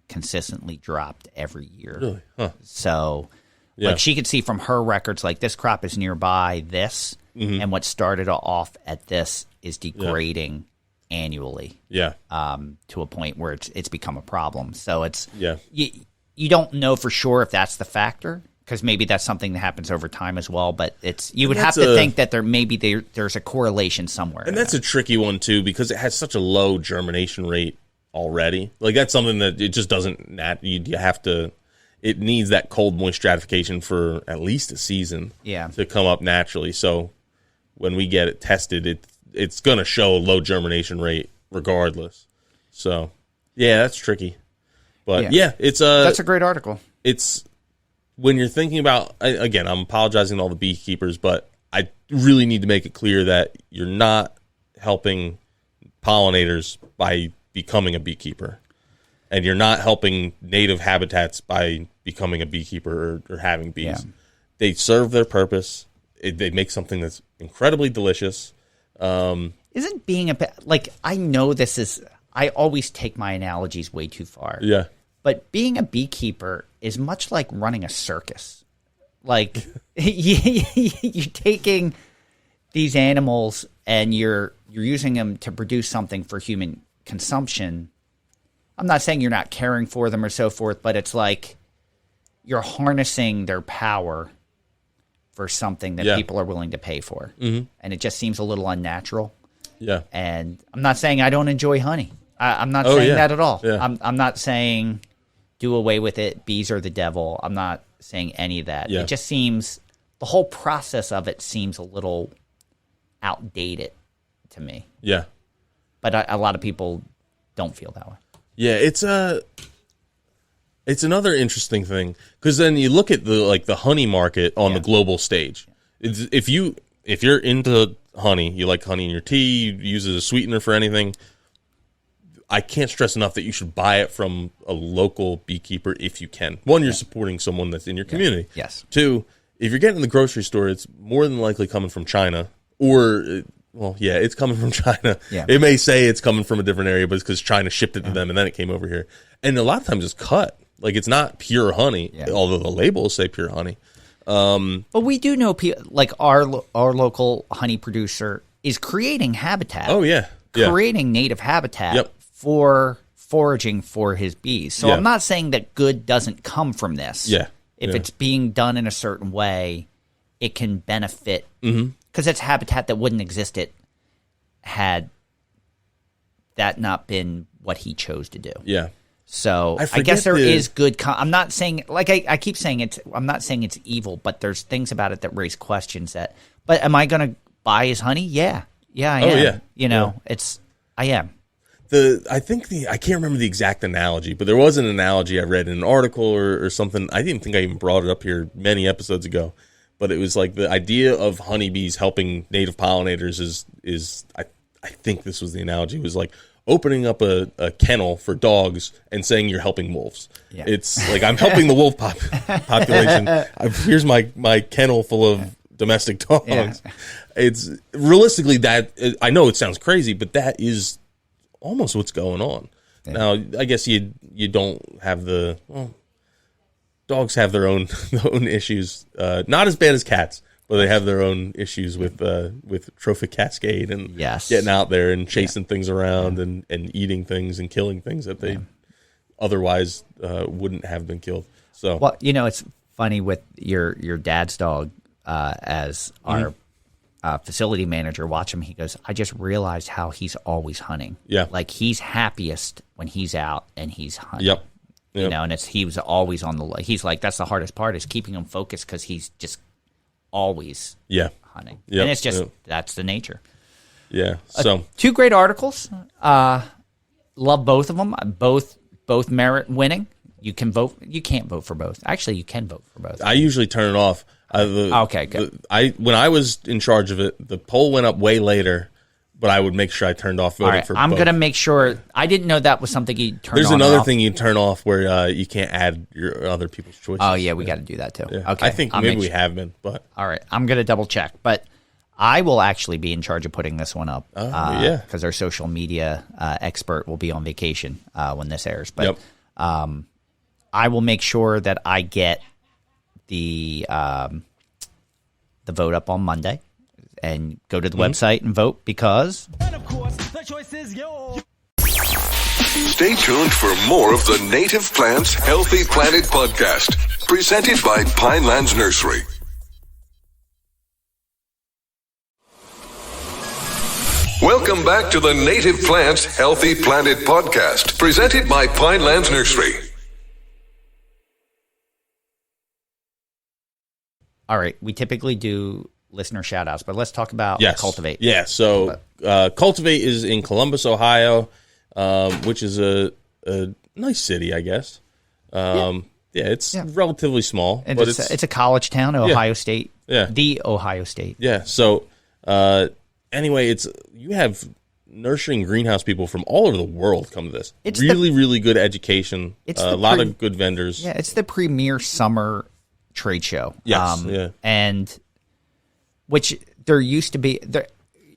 consistently dropped every year. Really? Huh. So, like, she could see from her records, like, this crop is nearby this, mm-hmm. and what started off at this is degrading annually. Yeah. To a point where it's become a problem. So it's you don't know for sure if that's the factor, because maybe that's something that happens over time as well. But you would have to think that there's a correlation somewhere. And that's a tricky one too, because it has such a low germination rate already. Like, that's something that it just doesn't. You have to. It needs that cold, moist stratification for at least a season. To come up naturally. So when we get it tested, it's going to show a low germination rate regardless. So, yeah, that's tricky. But, it's that's a great article. It's when you're thinking about, again, I'm apologizing to all the beekeepers, but I really need to make it clear that you're not helping pollinators by becoming a beekeeper. And you're not helping native habitats by becoming a beekeeper or having bees. Yeah. They serve their purpose. They make something that's incredibly delicious. Isn't being I know this is, I always take my analogies way too far. Yeah. But being a beekeeper is much like running a circus. Like, you're taking these animals and you're using them to produce something for human consumption. I'm not saying you're not caring for them or so forth, but it's like you're harnessing their power for something that people are willing to pay for. Mm-hmm. And it just seems a little unnatural. Yeah. And I'm not saying I don't enjoy honey. I'm not saying that at all. Yeah. I'm not saying do away with it. Bees are the devil. I'm not saying any of that. Yeah. It just seems, the whole process of it seems a little outdated to me. Yeah. But a lot of people don't feel that way. Yeah, it's another interesting thing, because then you look at the honey market on the global stage. If you're into honey, you like honey in your tea, you use it as a sweetener for anything, I can't stress enough that you should buy it from a local beekeeper if you can. One, you're supporting someone that's in your community. Yes. Two, if you're getting in the grocery store, it's more than likely coming from China, or it's coming from China. Yeah. It may say it's coming from a different area, but it's because China shipped it to them and then it came over here. And a lot of times it's cut. Like, it's not pure honey, although the labels say pure honey. But we do know like our local honey producer is creating habitat. Oh, yeah. Creating native habitat for foraging for his bees. So I'm not saying that good doesn't come from this. Yeah. If it's being done in a certain way, it can benefit. Because it's habitat that wouldn't exist had that not been what he chose to do. Yeah. So I guess there is good. I'm not saying, like I keep saying I'm not saying it's evil, but there's things about it that raise questions. But am I going to buy his honey? Yeah, I am. Yeah. I am. I can't remember the exact analogy, but there was an analogy I read in an article or something. I didn't think I even brought it up here many episodes ago, but it was like the idea of honeybees helping native pollinators is I think this was the analogy. It was like opening up a kennel for dogs and saying you're helping wolves. Yeah. It's like, I'm helping the wolf population. Here's my kennel full of domestic dogs. Yeah. It's realistically that, I know it sounds crazy, but that is almost what's going on. Yeah. Now, I guess you don't have dogs have their own issues. Not as bad as cats, Well, they have their own issues with trophic cascade and getting out there and chasing things around and eating things and killing things that they otherwise wouldn't have been killed. So, well, it's funny with your dad's dog as our facility manager. Watch him. He goes, I just realized how he's always hunting. Yeah, like he's happiest when he's out and he's hunting. Yep. And he was always on the. He's like, that's the hardest part is keeping him focused because he's just always hunting. Yep. And it's just that's the nature. Yeah. So 2 great articles. Love both of them. Both merit winning. You can vote. You can't vote for both. Actually, you can vote for both. I usually turn it off. Okay, good. When I was in charge of it, the poll went up way later, but I would make sure I turned off voting for both. I'm going to make sure. I didn't know that was something you turn on. There's another thing you turn off where you can't add your other people's choices. Oh, yeah, we got to do that too. Yeah. Okay. I think maybe we have been, but. All right, I'm going to double check. But I will actually be in charge of putting this one up. Because our social media expert will be on vacation when this airs. But I will make sure that I get the vote up on Monday and go to the website and vote because... And of course, the choice is yours. Stay tuned for more of the Native Plants Healthy Planet podcast, presented by Pinelands Nursery. Welcome back to the Native Plants Healthy Planet podcast, presented by Pinelands Nursery. All right, we typically do listener shout-outs, but let's talk about Cultivate. Yeah, so Cultivate is in Columbus, Ohio, which is a nice city, I guess. It's relatively small. And but it's a college town, Ohio State. Yeah. The Ohio State. Yeah, so anyway, you have nursery and greenhouse people from all over the world come to this. It's really good education, a lot of good vendors. Yeah, it's the premier summer trade show. Yes, and which there used to be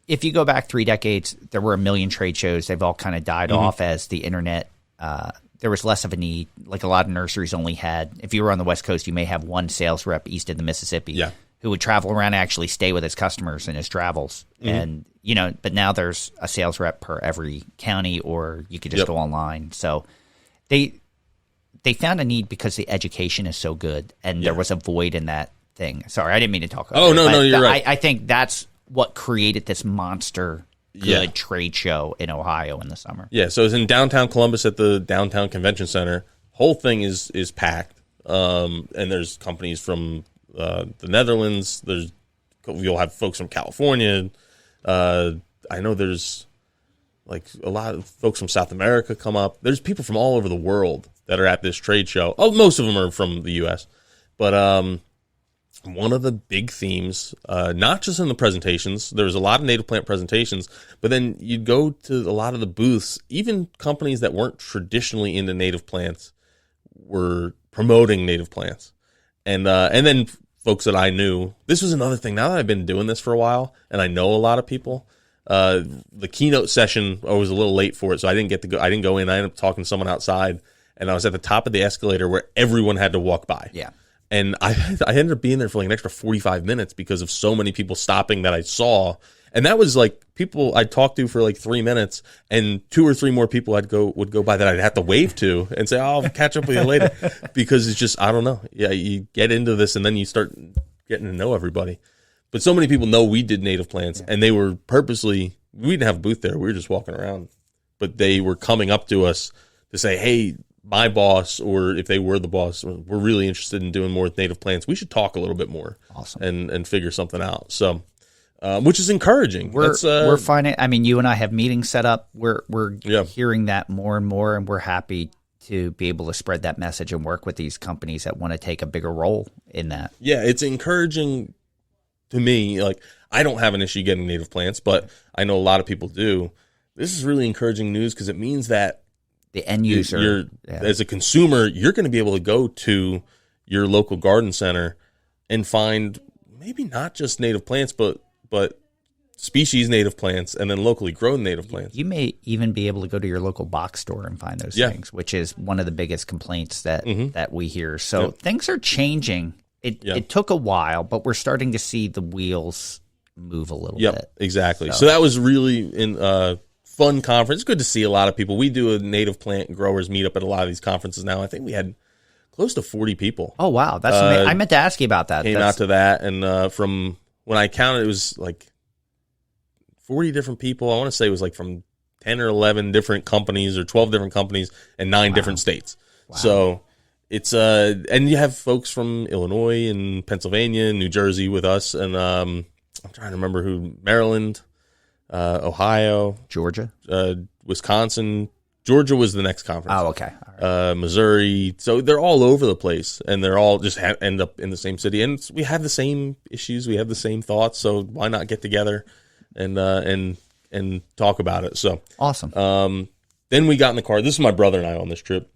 if you go back 3 decades, there were a million trade shows. They've all kind of died off as the internet. There was less of a need. Like a lot of nurseries only had, if you were on the West Coast, you may have one sales rep east of the Mississippi who would travel around and actually stay with his customers in his travels. And but now there's a sales rep per every county, or you could just go online. So they found a need because the education is so good, and there was a void in that thing. Sorry, I didn't mean to talk about no, you're right. I think that's what created this monster good trade show in Ohio in the summer. Yeah, so it's in downtown Columbus at the Downtown Convention Center. Whole thing is packed, and there's companies from the Netherlands. You'll have folks from California. I know there's like a lot of folks from South America come up. There's people from all over the world that are at this trade show. Oh, most of them are from the U.S., but one of the big themes, not just in the presentations, there was a lot of native plant presentations, but then you'd go to a lot of the booths, even companies that weren't traditionally into native plants were promoting native plants. And then folks that I knew, this was another thing. Now that I've been doing this for a while and I know a lot of people, the keynote session, I was a little late for it, so I didn't get to go. I didn't go in. I ended up talking to someone outside, and I was at the top of the escalator where everyone had to walk by. Yeah. And I ended up being there for like an extra 45 minutes because of so many people stopping that I saw. And that was like people I'd talk to for like 3 minutes, and 2 or 3 more people would go by that I'd have to wave to and say, "Oh, I'll catch up with you later," because it's just, I don't know. Yeah, you get into this and then you start getting to know everybody. But so many people know we did native plants, and they were purposely, we didn't have a booth there. We were just walking around, but they were coming up to us to say, "Hey, my boss," or if they were the boss, "We're really interested in doing more with native plants. We should talk a little bit more." Awesome. And figure something out. So, which is encouraging. We're finding, I mean, you and I have meetings set up. We're hearing that more and more, and we're happy to be able to spread that message and work with these companies that want to take a bigger role in that. Yeah, it's encouraging to me. Like, I don't have an issue getting native plants, but I know a lot of people do. This is really encouraging news because it means that the end user, as a consumer, you're going to be able to go to your local garden center and find maybe not just native plants, but species native plants, and then locally grown native plants. You may even be able to go to your local box store and find those things, which is one of the biggest complaints that we hear. So things are changing. it took a while, but we're starting to see the wheels move a little bit. Exactly. So that was really fun conference. Good to see a lot of people. We do a native plant growers meetup at a lot of these conferences now. I think we had close to 40 people. Oh, wow. That's amazing. I meant to ask you about that. Came out to that, and from when I counted, it was like 40 different people. I want to say it was like from 10 or 11 different companies or 12 different companies and 9 different states. Wow. So it's and you have folks from Illinois and Pennsylvania and New Jersey with us, and I'm trying to remember who. Maryland, Ohio, Georgia, Wisconsin. Georgia was the next conference. Oh, okay. All right. Missouri. So they're all over the place, and they're all just end up in the same city. And we have the same issues. We have the same thoughts. So why not get together and talk about it? So awesome. Then we got in the car. This is my brother and I on this trip.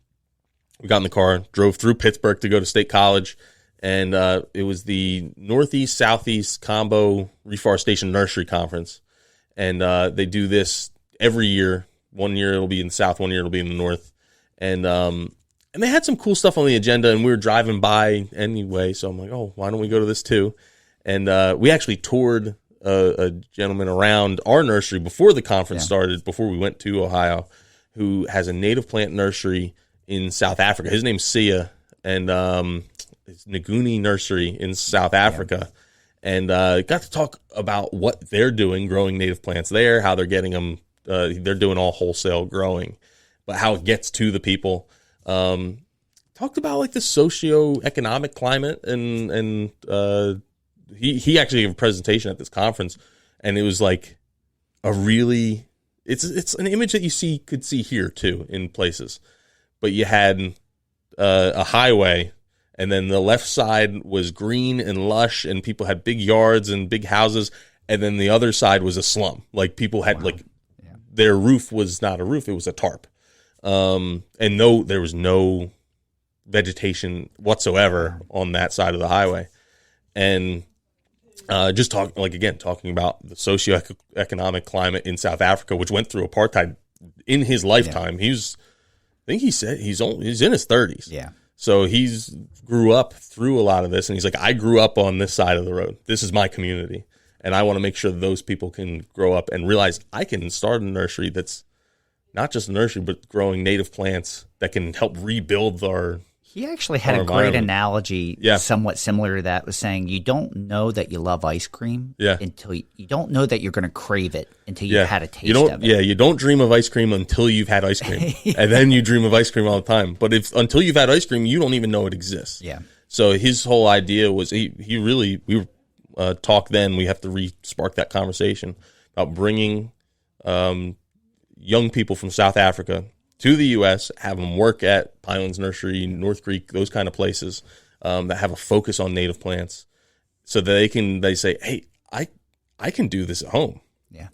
We got in the car, drove through Pittsburgh to go to State College, and it was the Northeast Southeast Combo Reforestation Nursery Conference, and they do this every year. One year it'll be in the South, 1 year it'll be in the North, and they had some cool stuff on the agenda, and we were driving by anyway, so I'm like, oh, why don't we go to this too? And we actually toured a gentleman around our nursery before the conference started, before we went to Ohio, who has a native plant nursery in South Africa. His name's Sia, and it's Nguni Nursery in South Africa, and got to talk about what they're doing, growing native plants there, how they're getting them. They're doing all wholesale growing, but how it gets to the people. Talked about like the socioeconomic climate, and he actually gave a presentation at this conference, and it was like a really it's an image that you could see here too in places, but you had a highway, and then the left side was green and lush, and people had big yards and big houses, and then the other side was a slum. Like people had their roof was not a roof; it was a tarp, and there was no vegetation whatsoever on that side of the highway, and just talking about the socioeconomic climate in South Africa, which went through apartheid in his lifetime. I think he said he's in his 30s. Yeah, so he's grew up through a lot of this, and he's like, I grew up on this side of the road. This is my community. And I want to make sure that those people can grow up and realize I can start a nursery that's not just a nursery, but growing native plants that can help rebuild our. He actually had a great analogy, somewhat similar to that, was saying you don't know that you love ice cream until you don't know that you're going to crave it until you've had a taste of it. Yeah, you don't dream of ice cream until you've had ice cream, and then you dream of ice cream all the time. But until you've had ice cream, you don't even know it exists. Yeah. So his whole idea was we were. Talk then, we have to re-spark that conversation about bringing young people from South Africa to the U.S., have them work at Pinelands Nursery, North Creek, those kind of places that have a focus on native plants, so that they say, hey, I can do this at home,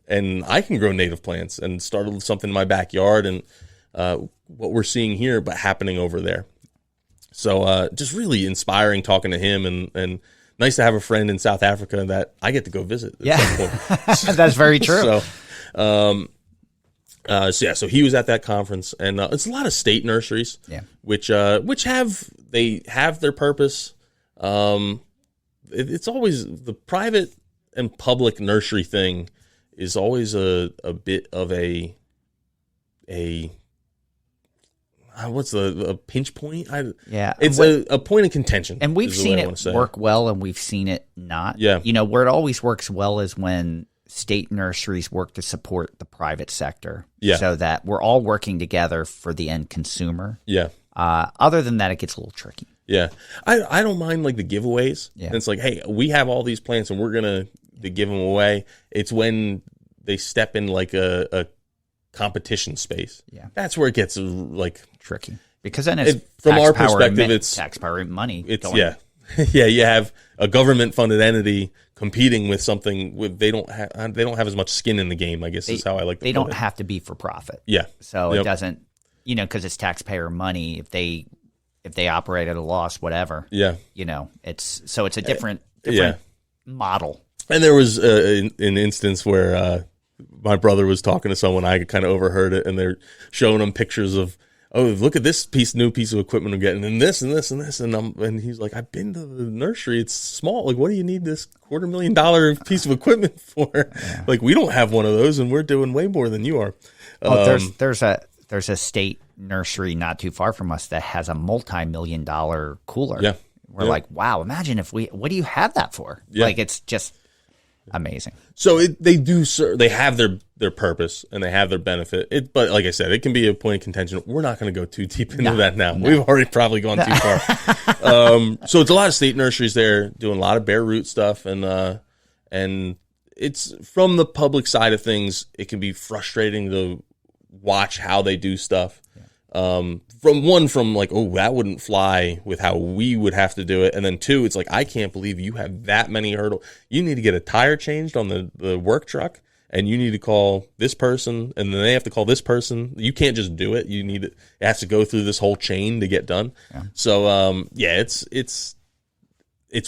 and I can grow native plants and start something in my backyard, and what we're seeing here, but happening over there. So just really inspiring talking to him, and nice to have a friend in South Africa that I get to go visit. That's very true. So he was at that conference, and it's a lot of state nurseries, which have their purpose. It's always the private and public nursery thing is always a bit of a what's a pinch point? It's a point of contention. And we've seen it work well, and we've seen it not. Yeah. Where it always works well is when state nurseries work to support the private sector. Yeah. So that we're all working together for the end consumer. Yeah. Other than that, it gets a little tricky. Yeah. I don't mind like the giveaways. Yeah. And it's like, hey, we have all these plants and we're going to give them away. It's when they step in like a competition space. Yeah. That's where it gets like tricky, because then it's from our perspective, it's taxpayer money. You have a government funded entity competing with something they don't have as much skin in the game, I guess is how I like to put it. They don't have to be for profit. Yeah. So it doesn't, because it's taxpayer money. If they operate at a loss, whatever. Yeah. It's a different model. And there was an instance where my brother was talking to someone. I kind of overheard it, and they're showing him pictures of oh, look at this new piece of equipment I'm getting, and this and this and this, and he's like, I've been to the nursery. It's small. Like, what do you need this $250,000 piece of equipment for? Yeah. Like, we don't have one of those, and we're doing way more than you are. There's a state nursery not too far from us that has a multi-million-dollar cooler. Yeah, we're like, wow, imagine what do you have that for? Yeah. Like, it's just amazing. So they have their purpose and they have their benefit. But like I said, it can be a point of contention. We're not going to go too deep into that now. No. We've already probably gone too far. So it's a lot of state nurseries there doing a lot of bare root stuff, and it's from the public side of things. It can be frustrating to watch how they do stuff. From like, oh, that wouldn't fly with how we would have to do it. And then two, it's like, I can't believe you have that many hurdles. You need to get a tire changed on the work truck, and you need to call this person, and then they have to call this person. You can't just do it. It has to go through this whole chain to get done. Yeah. So, it's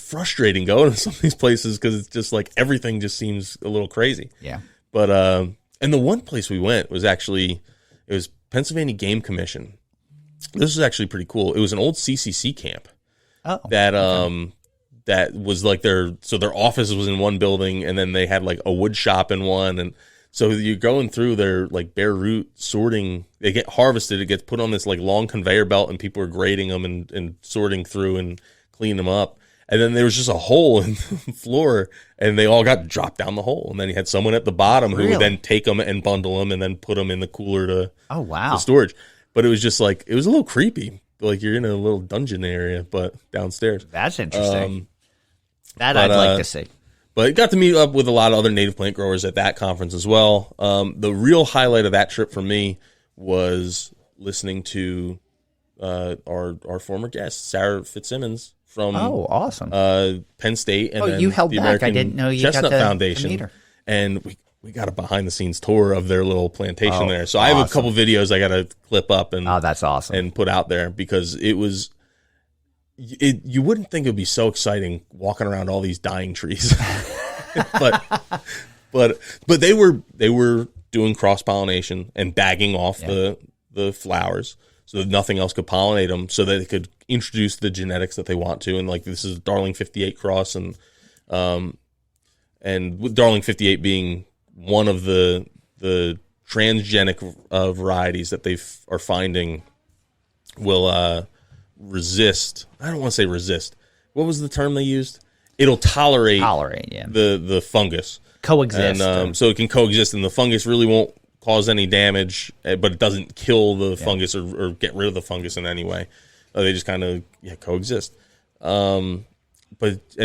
frustrating going to some of these places because it's just like everything just seems a little crazy. Yeah. But, and the one place we went was it was Pennsylvania Game Commission. This was actually pretty cool. It was an old CCC camp that was like their office was in one building, and then they had like a wood shop in one. And so you're going through their like bare root sorting. They get harvested. It gets put on this like long conveyor belt, and people are grading them and sorting through and cleaning them up. And then there was just a hole in the floor, and they all got dropped down the hole. And then you had someone at the bottom who would then take them and bundle them and then put them in the cooler to storage. But it was just like, it was a little creepy. Like you're in a little dungeon area, but downstairs. That's interesting. I'd like to see. But got to meet up with a lot of other native plant growers at that conference as well. The real highlight of that trip for me was listening to our former guest, Sarah Fitzsimmons, from awesome Penn State, and then you held the back. American I didn't know you Chestnut got to Foundation, meet her. And we got a behind the scenes tour of their little plantation there. So I have a couple videos I got to clip up and that's awesome and put out there because you wouldn't think it would be so exciting walking around all these dying trees, but they were doing cross pollination and bagging off the flowers so that nothing else could pollinate them, so that they could introduce the genetics that they want to. And like, this is Darling 58 cross, and with Darling 58 being one of the transgenic varieties that they are finding will resist. I don't want to say resist. What was the term they used? It'll tolerate the fungus. Coexist. And so it can coexist, and the fungus really won't cause any damage, but it doesn't kill the fungus or get rid of the fungus in any way. They just kind of coexist. And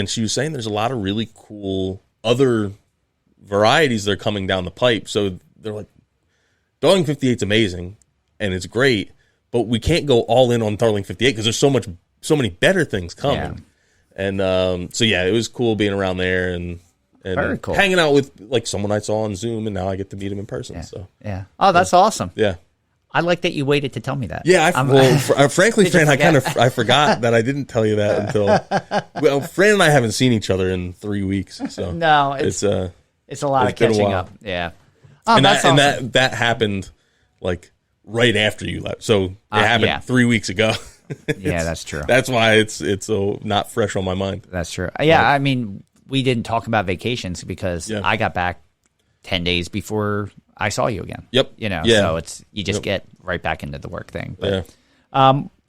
she was saying there's a lot of really cool other varieties that are coming down the pipe. So they're like, Darling 58 is amazing and it's great, but we can't go all in on Darling 58 because there's so many better things coming. Yeah. And it was cool being around there and very cool. Hanging out with like someone I saw on Zoom, and now I get to meet him in person. So that's awesome. Yeah. I like that you waited to tell me that. Yeah, frankly, Fran, I forgot that I didn't tell you that until Fran and I haven't seen each other in 3 weeks. So no, it's a lot of catching up. Yeah, that's awesome. And that happened like right after you left. So it happened 3 weeks ago. Yeah, that's true. That's why it's not fresh on my mind. That's true. Yeah, I mean, we didn't talk about vacations because I got back 10 days before I saw you again. Yep. So you just get right back into the work thing. But,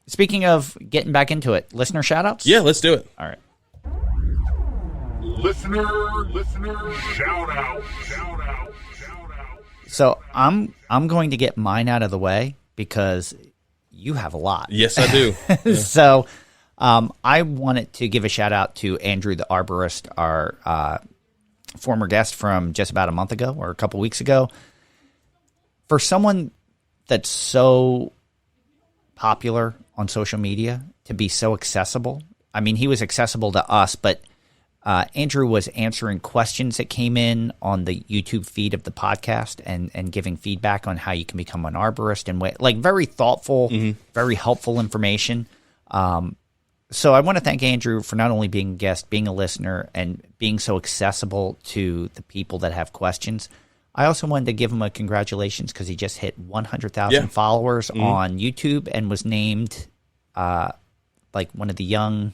speaking of getting back into it, listener shout outs? Yeah, let's do it. All right. Listener shout out. So I'm going to get mine out of the way because you have a lot. Yes, I do. Yeah. So I wanted to give a shout out to Andrew the arborist, our former guest from just about a month ago or a couple weeks ago. For someone that's so popular on social media to be so accessible, I mean, he was accessible to us, but Andrew was answering questions that came in on the YouTube feed of the podcast and giving feedback on how you can become an arborist and like very thoughtful, very helpful information. So I want to thank Andrew for not only being a guest, being a listener, and being so accessible to the people that have questions. I also wanted to give him a congratulations because he just hit 100,000 followers on YouTube and was named like one of the young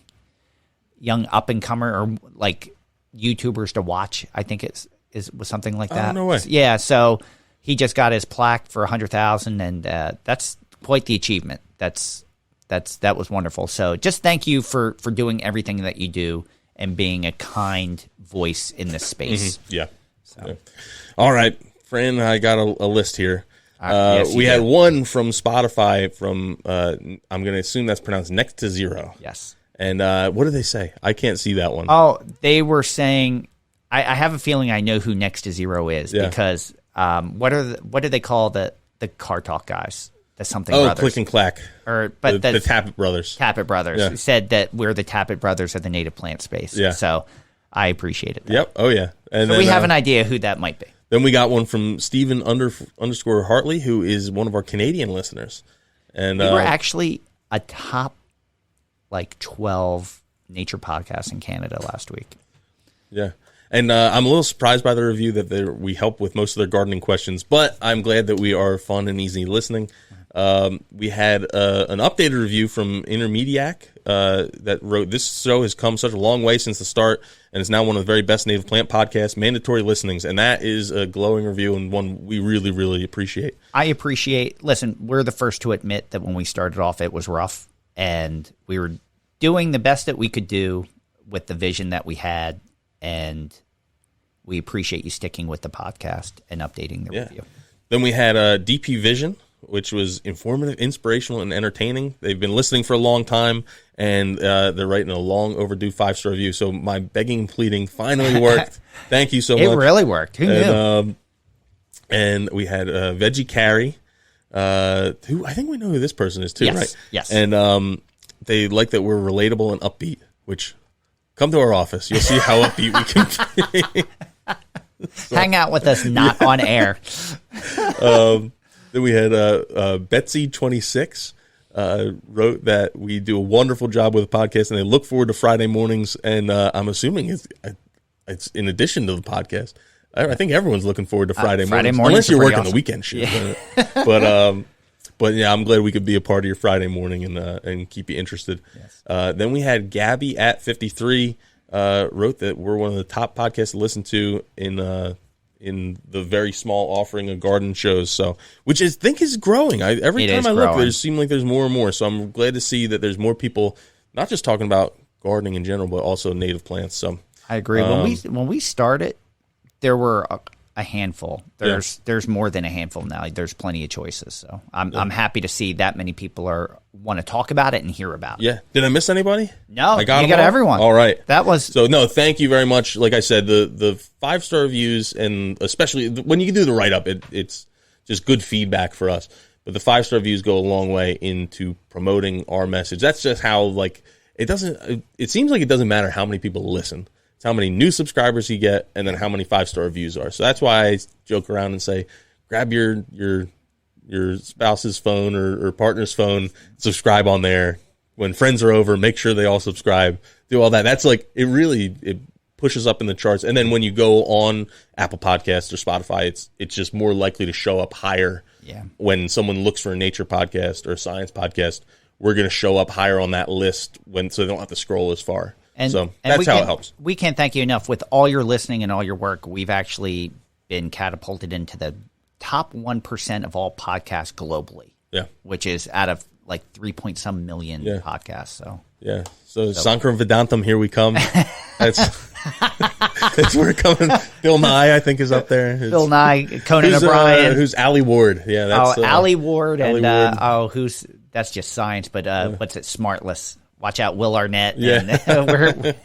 up and comer or like YouTubers to watch. I think was something like that. Oh, no way. Yeah, so he just got his plaque for 100,000, and that's quite the achievement. That was wonderful. So just thank you for doing everything that you do and being a kind voice in this space. Yeah. So. All right, Fran, I got a list here. Yes, we had one from Spotify from, I'm going to assume that's pronounced Next to Zero. Yes. And what did they say? I can't see that one. Oh, they were saying, I have a feeling I know who Next to Zero is because what do they call the Car Talk guys? The something brothers. Click and Clack. The Tappet Brothers. Tappet Brothers. Yeah. Said that we're the Tappet Brothers of the native plant space. Yeah. So I appreciated that. Yep. Oh, yeah. And so then, we have an idea who that might be. Then we got one from Stephen _ Hartley, who is one of our Canadian listeners. And we were actually a top 12 nature podcasts in Canada last week. Yeah. And I'm a little surprised by the review that we help with most of their gardening questions, but I'm glad that we are fun and easy listening. We had an updated review from Intermediac that wrote, "This show has come such a long way since the start and is now one of the very best native plant podcasts, mandatory listenings." And that is a glowing review and one we really, really appreciate. Listen, we're the first to admit that when we started off, it was rough and we were doing the best that we could do with the vision that we had. And we appreciate you sticking with the podcast and updating the review. Then we had DP Vision, which was informative, inspirational, and entertaining. They've been listening for a long time, and they're writing a long overdue 5-star review. So my begging and pleading finally worked. Thank you so much. It really worked. Who knew? And we had Veggie Carrie, who I think we know who this person is too, right? Yes. And they like that we're relatable and upbeat, which... Come to our office. You'll see how upbeat we can be. Hang out with us, not on air. Then we had Betsy26 wrote that we do a wonderful job with the podcast, and they look forward to Friday mornings. And I'm assuming it's in addition to the podcast. I think everyone's looking forward to Friday mornings, unless you're working the weekend shift. Yeah. But yeah, I'm glad we could be a part of your Friday morning and keep you interested. Yes. Then we had Gabby at 53 wrote that we're one of the top podcasts to listen to in the very small offering of garden shows. So, which I think is growing. Every time I look, there seems like there's more and more. So I'm glad to see that there's more people not just talking about gardening in general, but also native plants. So I agree. When we started, there were a handful. There's more than a handful now. There's plenty of choices. So I'm happy to see that many people want to talk about it and hear about it. Yeah. Did I miss anybody? No, you got everyone. All right. That was so. No, thank you very much. Like I said, the 5-star reviews, and especially when you do the write up, it's just good feedback for us. But the 5-star reviews go a long way into promoting our message. That's just how it doesn't. It seems like it doesn't matter how many people listen. It's how many new subscribers you get, and then how many 5-star reviews are. So that's why I joke around and say, grab your spouse's phone or partner's phone, subscribe on there. When friends are over, make sure they all subscribe. Do all that. That's it pushes up in the charts. And then when you go on Apple Podcasts or Spotify, it's just more likely to show up higher. Yeah. When someone looks for a nature podcast or a science podcast, we're going to show up higher on that list so they don't have to scroll as far. So that's how it helps. We can't thank you enough. With all your listening and all your work, we've actually been catapulted into the top 1% of all podcasts globally. Yeah. Which is out of 3-point-some million podcasts. So yeah. So Sankara Vedantam, here we come. That's where we're coming. Bill Nye, I think, is up there. Bill Nye, Conan O'Brien. Who's Allie Ward? Yeah. That's Allie Ward. That's just science, but what's it? Smartless. Watch out, Will Arnett. Yeah.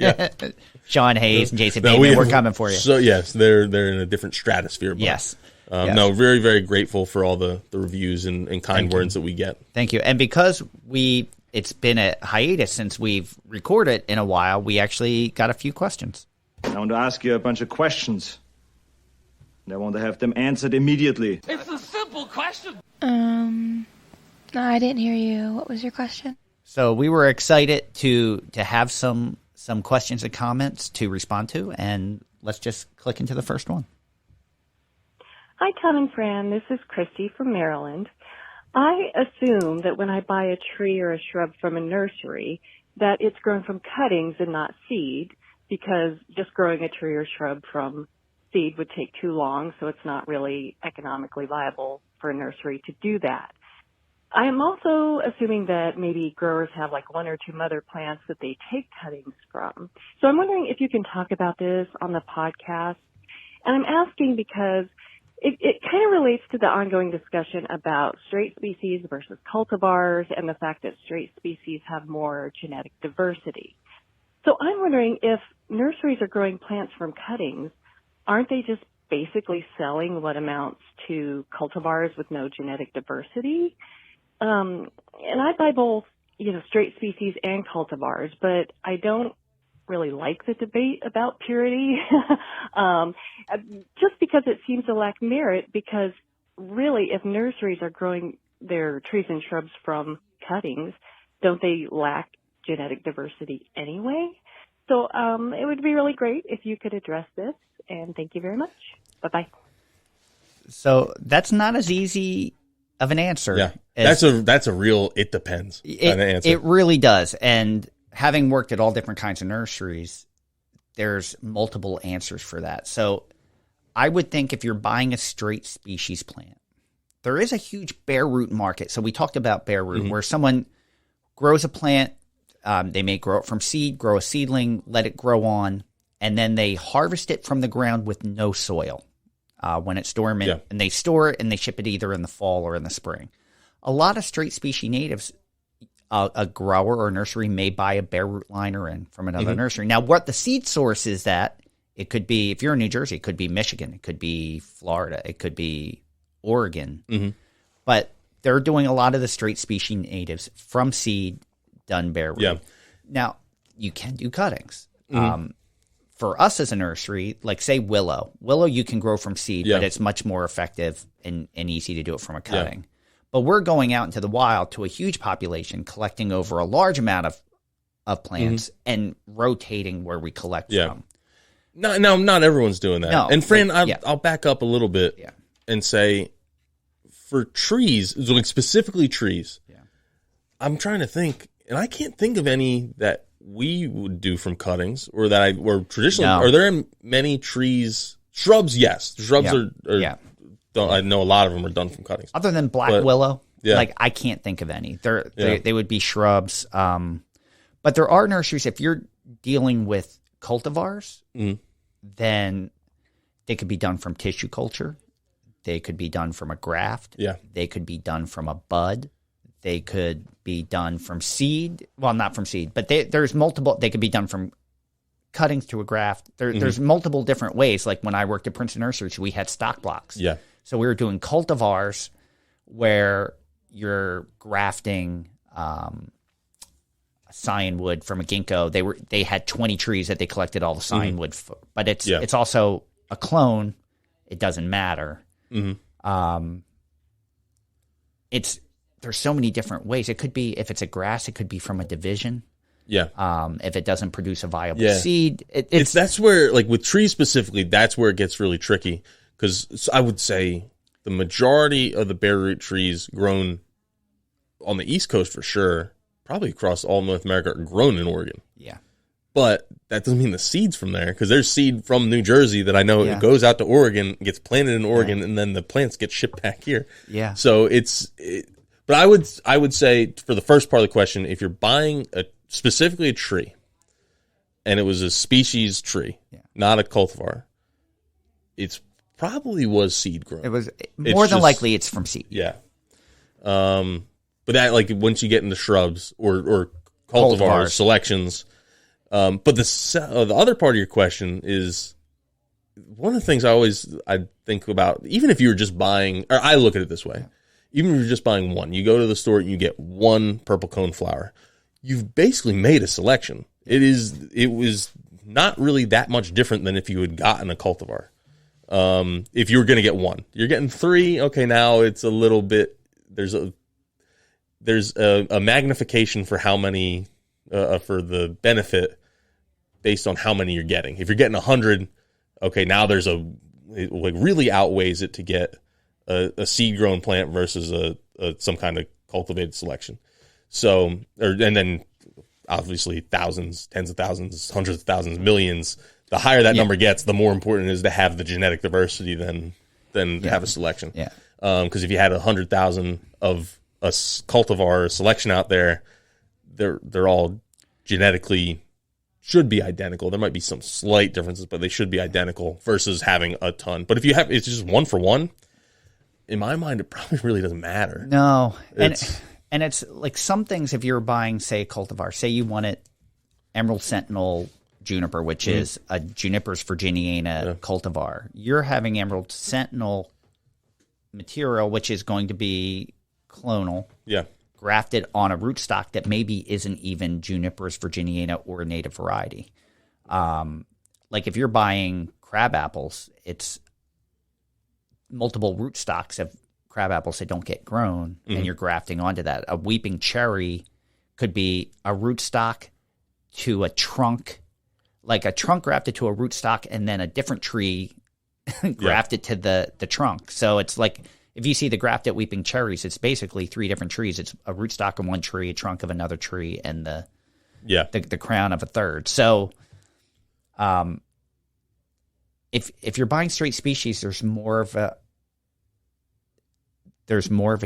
And Sean Hayes and Jason Bateman. We're coming for you. So yes, they're in a different stratosphere. But, yes. No, very, very grateful for all the reviews and kind words that we get. Thank you. And because it's been a hiatus since we've recorded in a while, we actually got a few questions. I want to ask you a bunch of questions. And I want to have them answered immediately. It's a simple question. No, I didn't hear you. What was your question? So we were excited to have some questions and comments to respond to, and let's just click into the first one. Hi, Tom and Fran. This is Christy from Maryland. I assume that when I buy a tree or a shrub from a nursery, that it's grown from cuttings and not seed, because just growing a tree or shrub from seed would take too long, so it's not really economically viable for a nursery to do that. I am also assuming that maybe growers have like one or two mother plants that they take cuttings from. So I'm wondering if you can talk about this on the podcast. And I'm asking because it kind of relates to the ongoing discussion about straight species versus cultivars and the fact that straight species have more genetic diversity. So I'm wondering if nurseries are growing plants from cuttings, aren't they just basically selling what amounts to cultivars with no genetic diversity? And I buy both, straight species and cultivars, but I don't really like the debate about purity, just because it seems to lack merit, because really if nurseries are growing their trees and shrubs from cuttings, don't they lack genetic diversity anyway? So it would be really great if you could address this, and thank you very much. Bye-bye. So that's not as easy of an answer. Yeah, that's a real it depends kind of answer. It really does. And having worked at all different kinds of nurseries, there's multiple answers for that. So I would think if you're buying a straight species plant, there is a huge bare root market. So we talked about bare root, where someone grows a plant, they may grow it from seed, grow a seedling, let it grow on, and then they harvest it from the ground with no soil when it's dormant, and they store it and they ship it either in the fall or in the spring. A lot of straight species natives, a grower or nursery may buy a bare root liner in from another nursery. Now, what the seed source is that, it could be, if you're in New Jersey, it could be Michigan, it could be Florida, it could be Oregon. But they're doing a lot of the straight species natives from seed done bare root. Yeah. Now, you can do cuttings. For us as a nursery, like say willow you can grow from seed, but it's much more effective and easy to do it from a cutting. But we're going out into the wild to a huge population, collecting over a large amount of plants and rotating where we collect from. No, not everyone's doing that. No, and Fran, I'll back up a little bit and say, for trees, like specifically trees, I'm trying to think, and I can't think of any that we would do from cuttings, or that or traditionally. No. Are there many trees? Shrubs, yes. Shrubs are I know a lot of them are done from cuttings. Other than black willow, like I can't think of any. They would be shrubs. But there are nurseries, if you're dealing with cultivars, then they could be done from tissue culture. They could be done from a graft. They could be done from a bud. They could be done from seed. Well, not from seed, but there's multiple. They could be done from cuttings to a graft. There's multiple different ways. Like when I worked at Princeton Nurseries, we had stock blocks. So we were doing cultivars where you're grafting scion wood from a ginkgo. They had 20 trees that they collected all the scion wood for, but it's also a clone. It doesn't matter. There's so many different ways. It could be, if it's a grass, it could be from a division. If it doesn't produce a viable seed, that's where, like with trees specifically, that's where it gets really tricky. Because I would say the majority of the bare root trees grown on the East Coast for sure, probably across all North America, are grown in Oregon. But that doesn't mean the seed's from there, because there's seed from New Jersey that I know it goes out to Oregon, gets planted in Oregon, and then the plants get shipped back here. So but I would say, for the first part of the question, if you're buying specifically a tree, and it was a species tree, not a cultivar, it's probably was seed grown. It was more than likely it's from seed. But that, like, once you get into shrubs or cultivars selections, but the other part of your question is one of the things I think about. Even if you were just buying, or I look at it this way, even if you're just buying one, you go to the store and you get one purple cone flower, you've basically made a selection. It was not really that much different than if you had gotten a cultivar. If you were going to get one, you're getting three. Okay, now it's a little bit. There's a magnification for how many for the benefit based on how many you're getting. If you're getting 100, okay, now there's a like really outweighs it to get a seed grown plant versus some kind of cultivated selection. So, and then obviously thousands, tens of thousands, hundreds of thousands, millions. The higher that number gets, the more important it is to have the genetic diversity than have a selection. Yeah. Because if you had 100,000 of a cultivar selection out there, they're all genetically should be identical. There might be some slight differences, but they should be identical versus having a ton. But if you have, it's just one for one. In my mind, it probably really doesn't matter. No, and it's like some things. If you're buying, say, a cultivar, say you wanted Emerald Sentinel juniper, which is a Juniperus virginiana cultivar, you're having Emerald Sentinel material, which is going to be clonal, grafted on a rootstock that maybe isn't even Juniperus virginiana or a native variety. Like if you're buying crab apples, it's multiple rootstocks of crab apples that don't get grown, and you're grafting onto that. A weeping cherry could be a rootstock to a trunk, like a trunk grafted to a rootstock, and then a different tree grafted to the trunk. So it's like if you see the grafted weeping cherries, it's basically 3 different trees. It's a rootstock of one tree, a trunk of another tree, and the crown of a third. So if you're buying straight species, there's more of a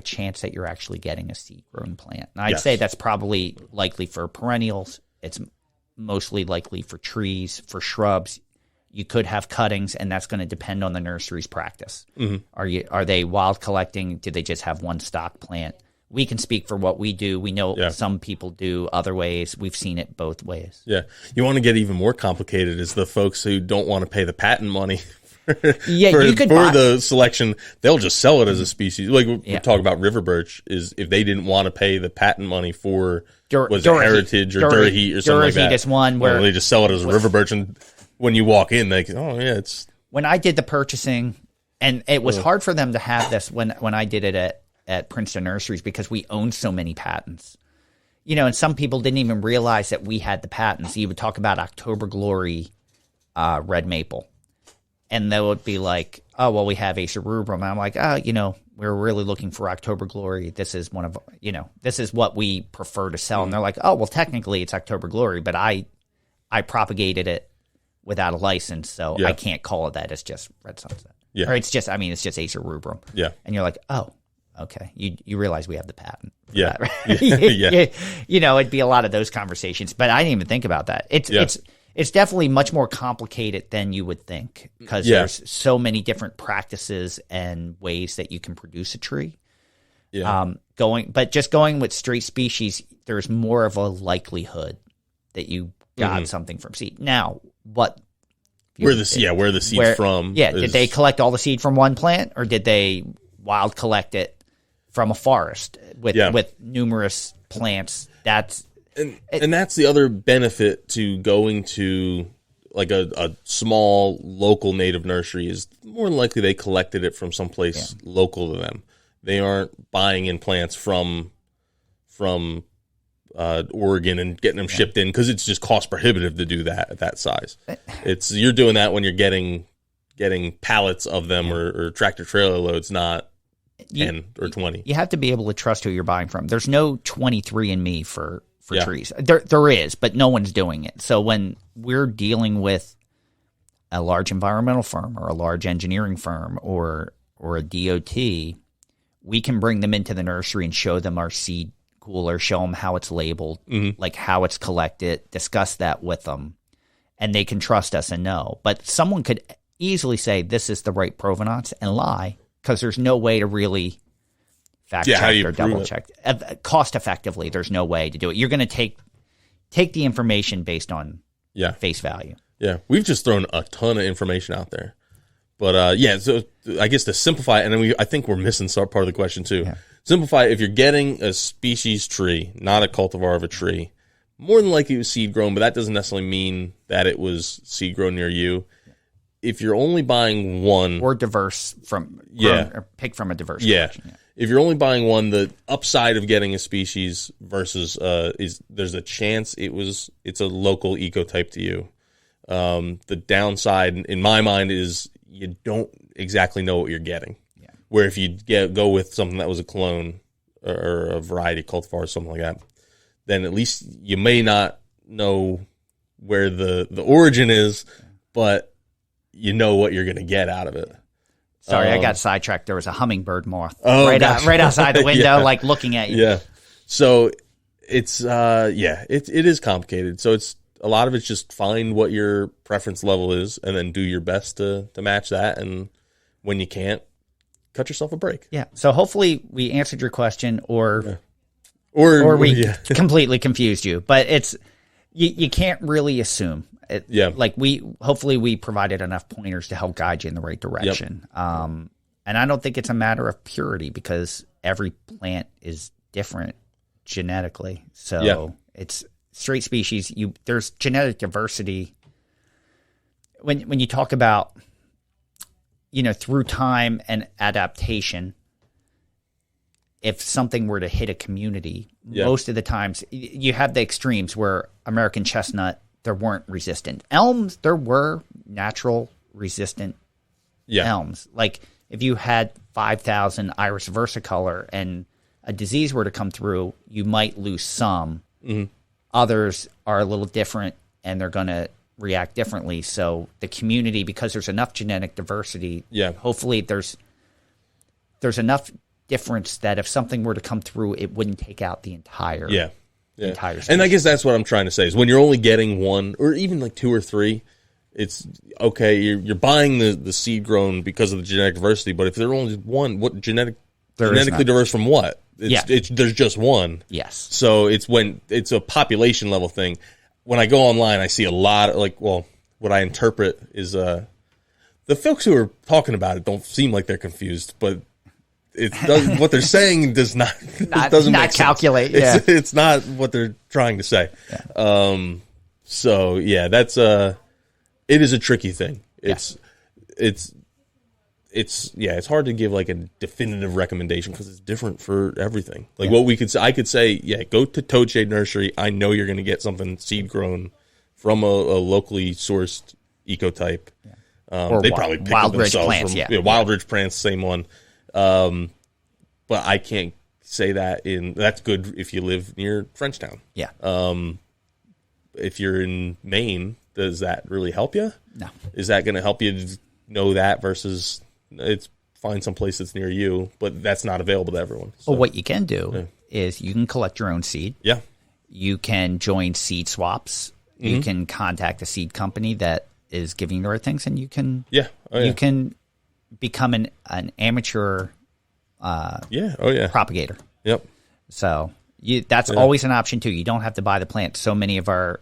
chance that you're actually getting a seed grown plant. And I'd say that's probably likely for perennials. It's mostly likely for trees, for shrubs. You could have cuttings, and that's going to depend on the nursery's practice. Are they wild collecting? Do they just have one stock plant? We can speak for what we do. We know some people do other ways. We've seen it both ways. Yeah. You want to get even more complicated is the folks who don't want to pay the patent money for the selection. They'll just sell it as a species. Like we talk about river birch, is if they didn't want to pay the patent money for heritage or Durahit or something like that. Is one where they just sell it as a river birch, and when you walk in, they go, it's. When I did the purchasing, and it was hard for them to have this when I did it at Princeton Nurseries, because we owned so many patents. And some people didn't even realize that we had the patents. You would talk about October Glory red maple, and they would be like, oh, well, we have Acer rubrum. And I'm like, we're really looking for October Glory. This is one of, this is what we prefer to sell. And they're like, oh, well, technically it's October Glory, but I propagated it without a license, so I can't call it that. It's just Red Sunset. Or it's just Acer rubrum. Yeah. And you're like, oh, okay. You realize we have the patent. Yeah. That, right? It'd be a lot of those conversations, but I didn't even think about that. It's definitely much more complicated than you would think, because there's so many different practices and ways that you can produce a tree. Yeah. Going with straight species, there's more of a likelihood that you got something from seed. Now, where the seed's from? Yeah. Did they collect all the seed from one plant, or did they wild collect it from a forest with numerous plants? And that's the other benefit to going to like a small local native nursery, is more than likely they collected it from someplace local to them. They aren't buying in plants from Oregon and getting them shipped in, because it's just cost prohibitive to do that at that size. You're doing that when you're getting pallets of them or tractor trailer loads, not 10 or 20. You have to be able to trust who you're buying from. There's no 23andMe for trees. There is, but no one's doing it. So when we're dealing with a large environmental firm or a large engineering firm or a DOT, we can bring them into the nursery and show them our seed cooler, show them how it's labeled, like how it's collected, discuss that with them, and they can trust us and know. But someone could easily say this is the right provenance and lie, because there's no way to really fact check or double check. Cost effectively, there's no way to do it. You're going to take the information based on face value. Yeah, we've just thrown a ton of information out there. But so I guess to simplify, and then I think we're missing some part of the question too. Yeah. Simplify, if you're getting a species tree, not a cultivar of a tree, more than likely it was seed grown, but that doesn't necessarily mean that it was seed grown near you. If you're only buying one, or diverse or pick from a diverse collection. Yeah. If you're only buying one, the upside of getting a species versus is there's a chance it's a local ecotype to you. The downside in my mind is you don't exactly know what you're getting. Yeah. Where if you go with something that was a clone or a variety cultivar or something like that, then at least you may not know where the origin is, but you know what you're going to get out of it. Sorry, I got sidetracked. There was a hummingbird moth right outside the window, like looking at you. Yeah. So it's it is complicated. So it's a lot of it's just find what your preference level is and then do your best to match that. And when you can't, cut yourself a break. Yeah. So hopefully we answered your question or we completely confused you. But it's you can't really assume. Like hopefully we provided enough pointers to help guide you in the right direction. Yep. And I don't think it's a matter of purity because every plant is different genetically. So it's straight species. There's genetic diversity. When you talk about, through time and adaptation, if something were to hit a community, most of the times you have the extremes where American chestnut, there weren't resistant elms. There were natural resistant elms. Like if you had 5,000 Iris versicolor and a disease were to come through, you might lose some. Mm-hmm. Others are a little different and they're going to react differently. So the community, because there's enough genetic diversity, hopefully there's enough difference that if something were to come through, it wouldn't take out the entire entire species. And I guess that's what I'm trying to say is when you're only getting one or even like two or three, it's okay. You're buying the seed grown because of the genetic diversity, but if there's only one, what genetically diverse from what? There's just one. Yes. So it's a population level thing. When I go online, I see a lot of what I interpret is the folks who are talking about it don't seem like they're confused, but what they're saying doesn't make calculate. Sense. It's not what they're trying to say. Yeah. That's it is a tricky thing. It's hard to give like a definitive recommendation because it's different for everything. Like what I could say, go to Toadshade Nursery. I know you're going to get something seed grown from a locally sourced ecotype. Yeah. They probably picked Wild it Ridge themselves plants. from Wild Ridge plants, same one. But I can't say that that's good if you live near Frenchtown. Yeah. If you're in Maine, does that really help you? No. Is that going to help you know that versus find some place that's near you, but that's not available to everyone. So. Well, what you can do is you can collect your own seed. Yeah. You can join seed swaps. Mm-hmm. You can contact a seed company that is giving you the right things, and you can you can become an amateur propagator. Yep. So that's always an option too. You don't have to buy the plant. So many of our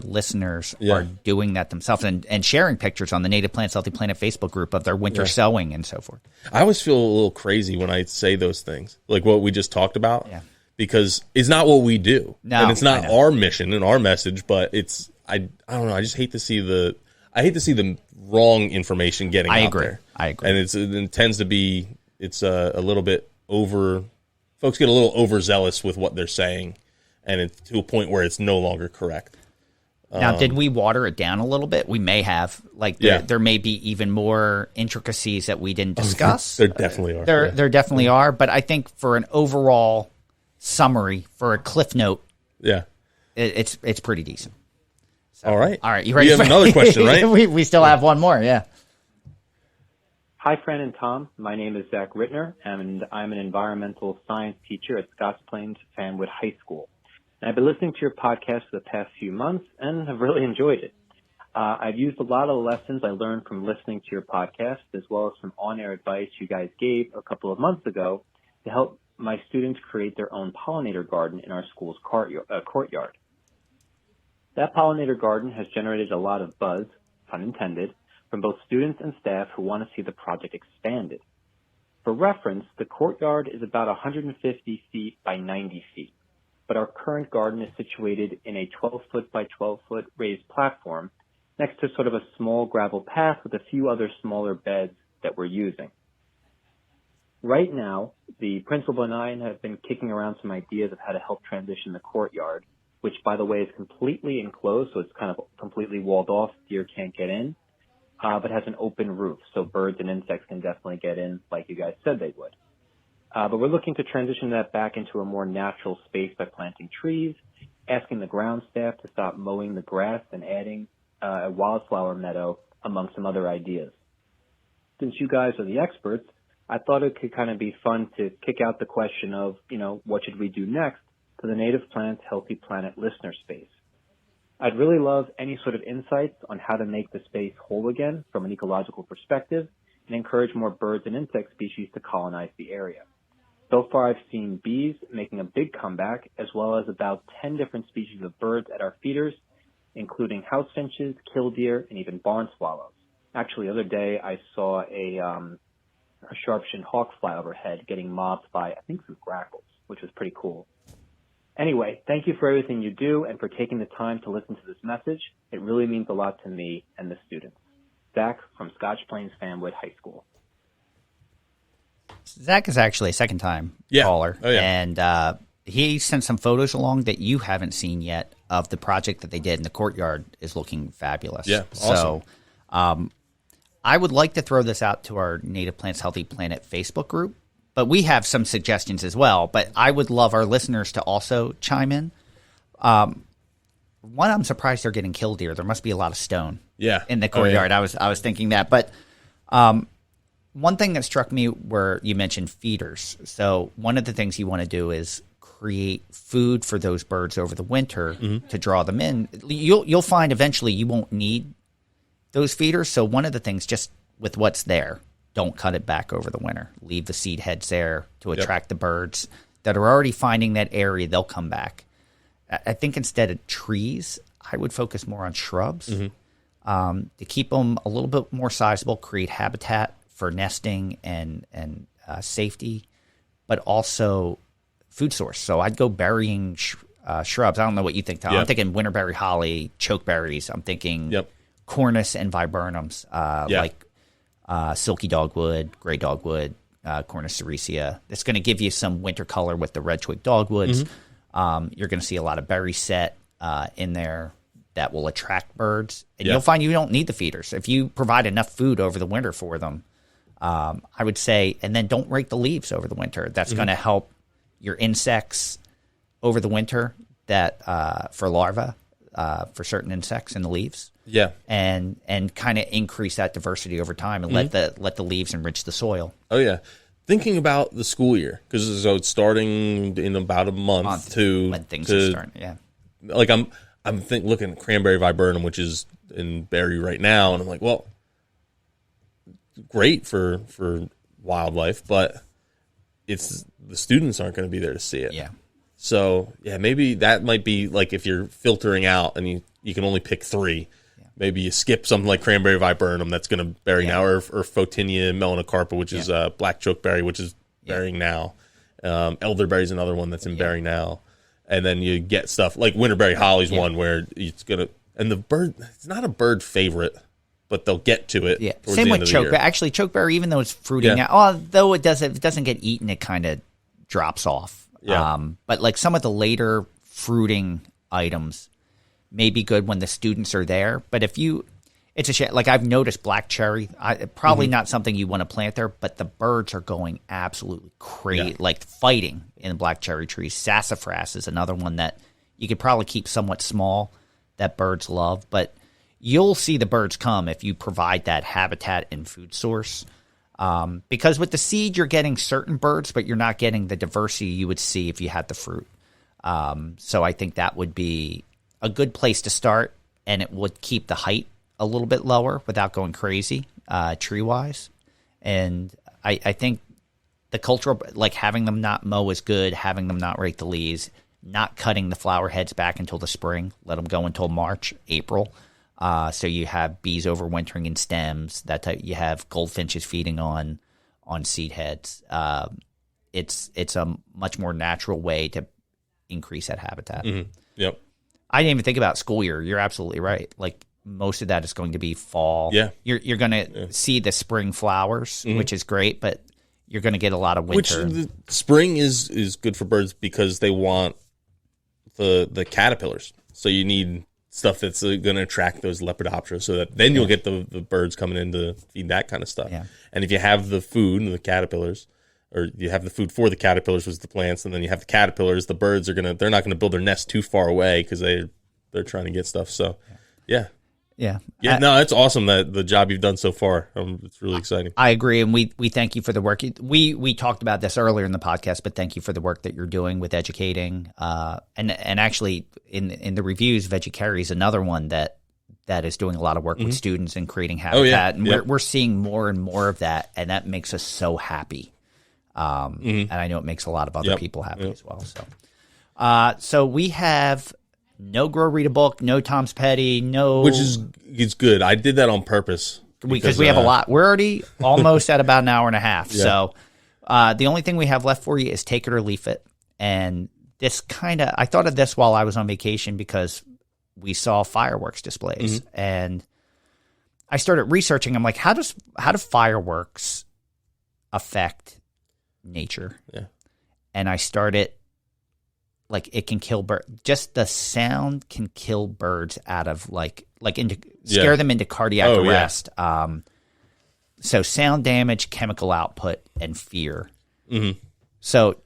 listeners are doing that themselves and sharing pictures on the Native Plants Healthy Planet Facebook group of their winter sowing and so forth. I always feel a little crazy when I say those things, like what we just talked about, because it's not what we do, and it's not our mission and our message. But I don't know. I just hate to see the wrong information getting out there. I agree. And it tends to be a little bit over. Folks get a little overzealous with what they're saying. And it's to a point where it's no longer correct. Now, did we water it down a little bit? We may have. There may be even more intricacies that we didn't discuss. There definitely are. There definitely are. But I think for an overall summary, for a cliff note, it's pretty decent. So, all right. You ready? We have another question, right? we still have one more, Hi, Fran and Tom. My name is Zach Rittner, and I'm an environmental science teacher at Scotts Plains Fanwood High School. And I've been listening to your podcast for the past few months and have really enjoyed it. I've used a lot of the lessons I learned from listening to your podcast, as well as some on-air advice you guys gave a couple of months ago to help my students create their own pollinator garden in our school's courtyard. That pollinator garden has generated a lot of buzz, pun intended, from both students and staff who want to see the project expanded. For reference, the courtyard is about 150 feet by 90 feet, but our current garden is situated in a 12-foot by 12-foot raised platform next to sort of a small gravel path with a few other smaller beds that we're using. Right now, the principal and I have been kicking around some ideas of how to help transition the courtyard, which, by the way, is completely enclosed, so it's kind of completely walled off. Deer can't get in. but has an open roof, so birds and insects can definitely get in like you guys said they would. But we're looking to transition that back into a more natural space by planting trees, asking the ground staff to stop mowing the grass and adding a wildflower meadow, among some other ideas. Since you guys are the experts, I thought it could kind of be fun to kick out the question of, what should we do next to the Native Plants Healthy Planet listener space. I'd really love any sort of insights on how to make the space whole again from an ecological perspective and encourage more birds and insect species to colonize the area. So far, I've seen bees making a big comeback, as well as about 10 different species of birds at our feeders, including house finches, killdeer, and even barn swallows. Actually, the other day, I saw a sharp-shinned hawk fly overhead getting mobbed by, I think, some grackles, which was pretty cool. Anyway, thank you for everything you do and for taking the time to listen to this message. It really means a lot to me and the students. Zach from Scotch Plains Fanwood High School. Zach is actually a second-time caller, and he sent some photos along that you haven't seen yet of the project that they did, and the courtyard is looking fabulous. Yeah, awesome. So I would like to throw this out to our Native Plants Healthy Planet Facebook group, but we have some suggestions as well. But I would love our listeners to also chime in. One, I'm surprised they're getting killdeer. There must be a lot of stone in the courtyard. I was thinking that. But one thing that struck me where you mentioned feeders. So one of the things you want to do is create food for those birds over the winter to draw them in. You'll find eventually you won't need those feeders. So one of the things, just with what's there, don't cut it back over the winter. Leave the seed heads there to attract the birds that are already finding that area. They'll come back. I think instead of trees, I would focus more on shrubs to keep them a little bit more sizable, create habitat for nesting and safety, but also food source. So I'd go burying shrubs. I don't know what you think, Tom. I'm thinking winterberry holly, chokeberries. I'm thinking cornus and viburnums, like silky dogwood, gray dogwood, cornus sericea. It's going to give you some winter color with the red twig dogwoods. You're going to see a lot of berry set in there that will attract birds. And you'll find you don't need the feeders. If you provide enough food over the winter for them, I would say, and then don't rake the leaves over the winter. That's going to help your insects over the winter that for larvae, for certain insects in the leaves. And kind of increase that diversity over time and let the leaves enrich the soil. Thinking about the school year, because so it's starting in about a month to when things are starting. Like I'm looking at cranberry viburnum, which is in berry right now, and I'm like, well, great for wildlife, but it's the students aren't going to be there to see it. So maybe that might be like if you're filtering out and you can only pick 3. Maybe you skip something like cranberry viburnum that's going to berry now, or Photinia melanocarpa, which is black chokeberry, which is berrying now. Elderberry is another one that's in berry now. And then you get stuff like winterberry holly's one where it's going to, and the bird, it's not a bird favorite, but they'll get to it. Same with chokeberry. Actually, chokeberry, even though it's fruiting now, although it doesn't get eaten, it kind of drops off. But like some of the later fruiting items may be good when the students are there. But if it's a shame. Like I've noticed black cherry, probably not something you want to plant there, but the birds are going absolutely crazy, like fighting in black cherry trees. Sassafras is another one that you could probably keep somewhat small that birds love, but you'll see the birds come if you provide that habitat and food source. Because with the seed, you're getting certain birds, but you're not getting the diversity you would see if you had the fruit. So I think that would be a good place to start, and it would keep the height a little bit lower without going crazy tree-wise. And I think the cultural, like having them not mow is good, having them not rake the leaves, not cutting the flower heads back until the spring, let them go until March, April. So you have bees overwintering in stems. That type, you have goldfinches feeding on seed heads. It's a much more natural way to increase that habitat. I didn't even think about school year. You're absolutely right. Like most of that is going to be fall. You're going to see the spring flowers, which is great, but you're going to get a lot of winter. Which the spring is good for birds because they want the caterpillars. So you need stuff that's going to attract those lepidoptera, so that then you'll get the birds coming in to feed that kind of stuff. Yeah. And if you have the food and the caterpillars, or you have the food for the caterpillars, which is the plants, and then you have the caterpillars, the birds they're not going to build their nest too far away because they're trying to get stuff. So, yeah. No, it's awesome that the job you've done so far. It's really exciting. I agree, and we thank you for the work. We talked about this earlier in the podcast, but thank you for the work that you're doing with educating. And actually, in the reviews, Vegetarian is another one that is doing a lot of work with students and creating habitat. And we're seeing more and more of that, and that makes us so happy. And I know it makes a lot of other people happy as well. So we have no Grow Read a Book, no Tom's Petty, no... Which is good. I did that on purpose. Because we have a lot. We're already almost at about an hour and a half. Yeah. So the only thing we have left for you is Take It or Leave It. And this I thought of this while I was on vacation because we saw fireworks displays. And I started researching. I'm like, how do fireworks affect nature? Yeah. And I started... Like it can kill birds. Just the sound can kill birds out of scare them into cardiac arrest. Yeah. So sound damage, chemical output, and fear. So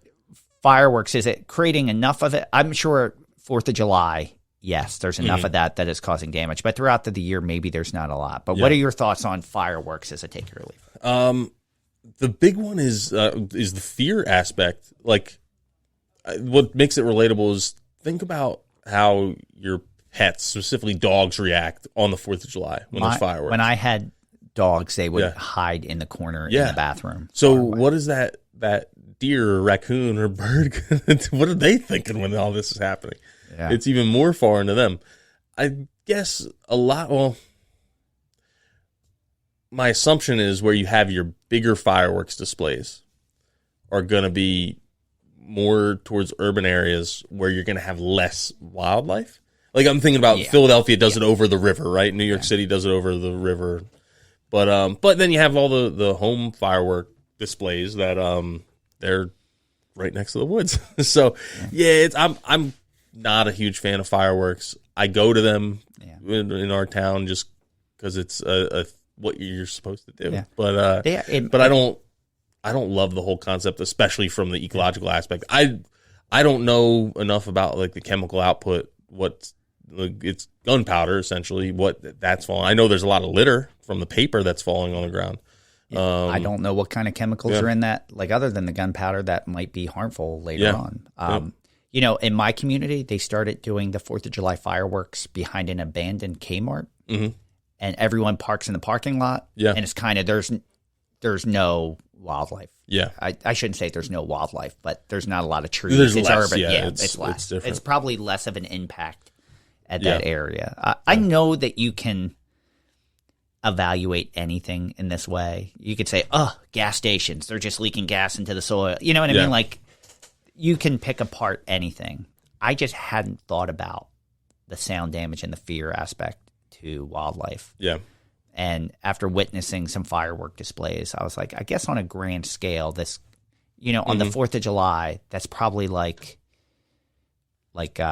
fireworks, is it creating enough of it? I'm sure 4th of July, yes, there's enough of that is causing damage. But throughout the year, maybe there's not a lot. But what are your thoughts on fireworks as a take it or leave it? The big one is the fear aspect. Like, what makes it relatable is think about how your pets, specifically dogs, react on the 4th of July when there's fireworks. When I had dogs, they would hide in the corner in the bathroom. So what is that deer or raccoon or bird, what are they thinking when all this is happening? Yeah. It's even more foreign to them. I guess my assumption is where you have your bigger fireworks displays are going to be more towards urban areas where you're going to have less wildlife. Like I'm thinking about Philadelphia does it over the river, right? New York City does it over the river. But then you have all the home firework displays that they're right next to the woods. So I'm not a huge fan of fireworks. I go to them in our town just because it's what you're supposed to do. Yeah. But I don't love the whole concept, especially from the ecological aspect. I don't know enough about like the chemical output. It's gunpowder essentially. What that's falling. I know there's a lot of litter from the paper that's falling on the ground. I don't know what kind of chemicals are in that. Like other than the gunpowder, that might be harmful later on. You know, in my community, they started doing the 4th of July fireworks behind an abandoned Kmart, and everyone parks in the parking lot. Yeah, and it's kind of there's no wildlife. Yeah, I shouldn't say there's no wildlife, but there's not a lot of trees. There's it's less, urban. It's less. It's probably less of an impact at that area. I know that you can evaluate anything in this way. You could say, gas stations, they're just leaking gas into the soil. You know what I mean? Like, you can pick apart anything. I just hadn't thought about the sound damage and the fear aspect to wildlife. Yeah. And after witnessing some firework displays, I was like, I guess on a grand scale, this, on the 4th of July, that's probably like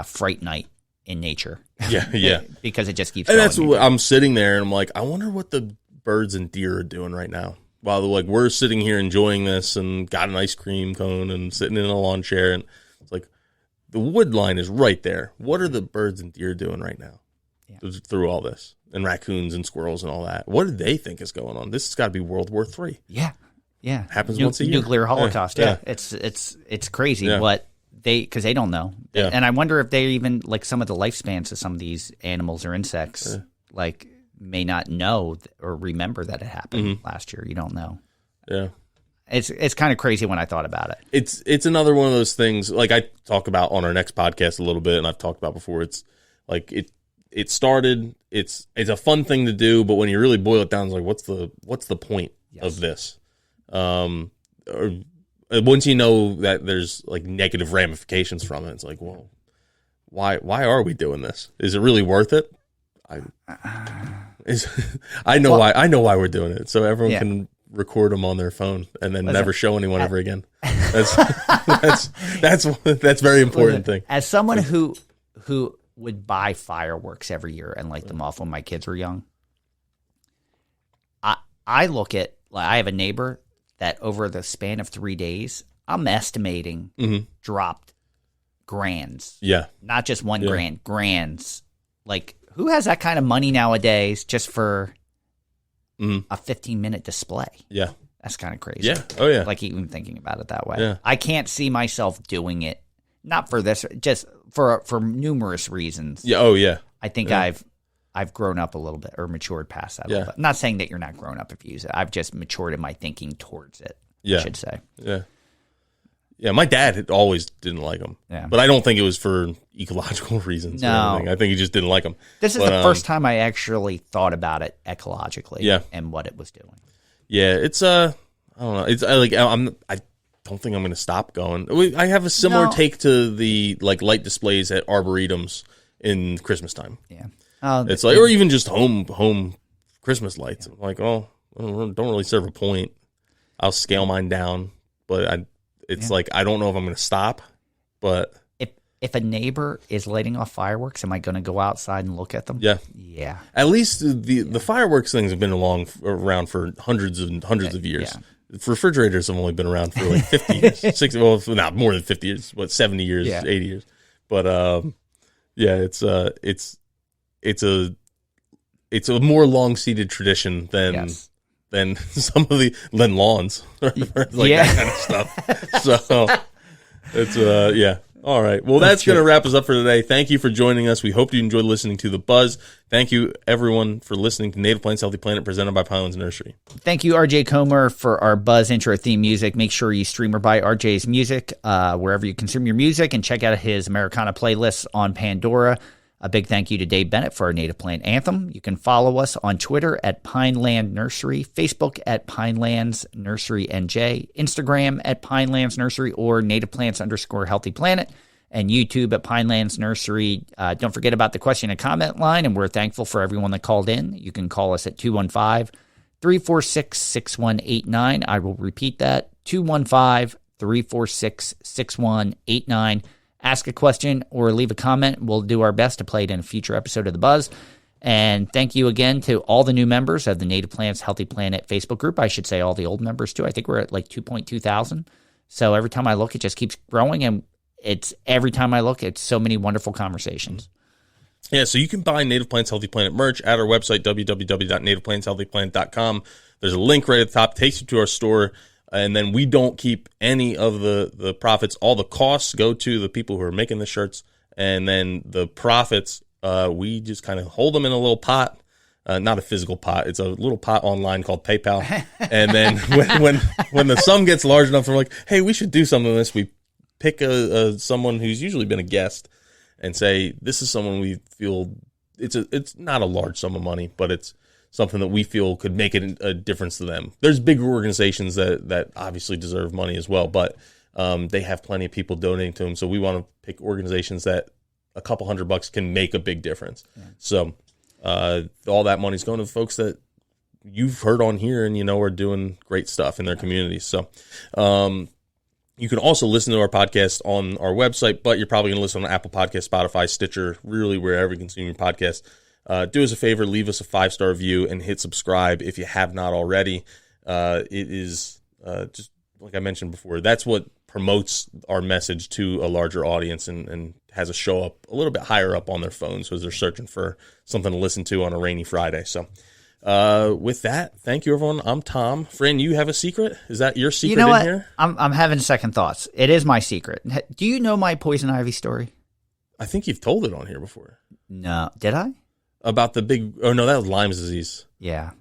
Fright Night in nature. Yeah. Because it just keeps going. And that's what I'm sitting there and I'm like, I wonder what the birds and deer are doing right now. While we're sitting here enjoying this and got an ice cream cone and sitting in a lawn chair, and it's like the wood line is right there. What are the birds and deer doing right now through all this? And raccoons and squirrels and all that. What do they think is going on? This has got to be World War III. Yeah. Happens once a year. Nuclear holocaust. Yeah. It's crazy what because they don't know. Yeah. And I wonder if they even, like, some of the lifespans of some of these animals or insects, may not know or remember that it happened last year. You don't know. Yeah. It's kind of crazy when I thought about it. It's another one of those things, like I talk about on our next podcast a little bit, and I've talked about before. It's like it started. It's a fun thing to do, but when you really boil it down, it's like what's the point of this? Or once you know that there's like negative ramifications from it, it's like, well, why are we doing this? Is it really worth it? I know why we're doing it, so everyone can record them on their phone and then never show anyone ever again. That's very important thing. As someone who would buy fireworks every year and light them off when my kids were young. I look at, like, I have a neighbor that over the span of 3 days, I'm estimating dropped grands. Yeah. Not just $1 grand, grands. Like, who has that kind of money nowadays just for a 15-minute display? Yeah. That's kind of crazy. Yeah. Oh, yeah. Like, even thinking about it that way. Yeah. I can't see myself doing it, not for this, just for numerous reasons. Yeah. Oh, yeah. I think I've grown up a little bit or matured past that a little bit. I'm not saying that you're not grown up if you use it. I've just matured in my thinking towards it, I should say. Yeah. Yeah, my dad always didn't like them. Yeah. But I don't think it was for ecological reasons. No. Or anything. I think he just didn't like them. This is the first time I actually thought about it ecologically and what it was doing. Yeah, it's I don't know. It's I don't think I'm going to stop going. I have a similar take to the like light displays at arboretums in Christmas time. Yeah. It's like, or even just home Christmas lights. I'm like, oh, don't really serve a point. I'll scale mine down, but it's like, I don't know if I'm going to stop, but if a neighbor is lighting off fireworks, am I going to go outside and look at them? Yeah. Yeah. At least the fireworks things have been around for hundreds of years. Yeah. Refrigerators have only been around for like 50 years, 60, well, not more than 50 years, but 70 years, 80 years. But yeah, it's a more long-seated tradition than some of than lawns, like that kind of stuff. So it's All right. Well, that's going to wrap us up for today. Thank you for joining us. We hope you enjoyed listening to The Buzz. Thank you, everyone, for listening to Native Plants Healthy Planet presented by Pinelands Nursery. Thank you, RJ Comer, for our Buzz intro theme music. Make sure you stream or buy RJ's music wherever you consume your music, and check out his Americana playlists on Pandora. A big thank you to Dave Bennett for our Native Plant Anthem. You can follow us on Twitter at Pineland Nursery, Facebook at Pinelands Nursery NJ, Instagram at Pinelands Nursery or Native Plants _Healthy Planet, and YouTube at Pinelands Nursery. Don't forget about the question and comment line, and we're thankful for everyone that called in. You can call us at 215-346-6189. I will repeat that, 215-346-6189. Ask a question or leave a comment. We'll do our best to play it in a future episode of The Buzz. And thank you again to all the new members of the Native Plants Healthy Planet Facebook group. I should say all the old members, too. I think we're at like 2.2 thousand. So every time I look, it just keeps growing. And every time I look, it's so many wonderful conversations. Yeah, so you can buy Native Plants Healthy Planet merch at our website, www.nativeplantshealthyplanet.com. There's a link right at the top, takes you to our store. And then we don't keep any of the profits. All the costs go to the people who are making the shirts. And then the profits, we just kind of hold them in a little pot. Not a physical pot. It's a little pot online called PayPal. And then when the sum gets large enough, we're like, hey, we should do something with this. We pick someone who's usually been a guest and say, this is someone we feel, it's not a large sum of money, but it's something that we feel could make a difference to them. There's bigger organizations that obviously deserve money as well, but they have plenty of people donating to them. So we want to pick organizations that a couple $100 can make a big difference. Yeah. So all that money's going to folks that you've heard on here and are doing great stuff in their communities. So you can also listen to our podcast on our website, but you're probably going to listen on Apple Podcasts, Spotify, Stitcher, really wherever you consume your podcast. Do us a favor, leave us a 5-star review and hit subscribe if you have not already. It is just like I mentioned before, that's what promotes our message to a larger audience and has a show up a little bit higher up on their phones as they're searching for something to listen to on a rainy Friday. So with that, thank you, everyone. I'm Tom. Fran, you have a secret? Is that your secret in here? I'm having second thoughts. It is my secret. Do you know my poison ivy story? I think you've told it on here before. No. Did I? About the big... Oh, no, that was Lyme's disease. Yeah.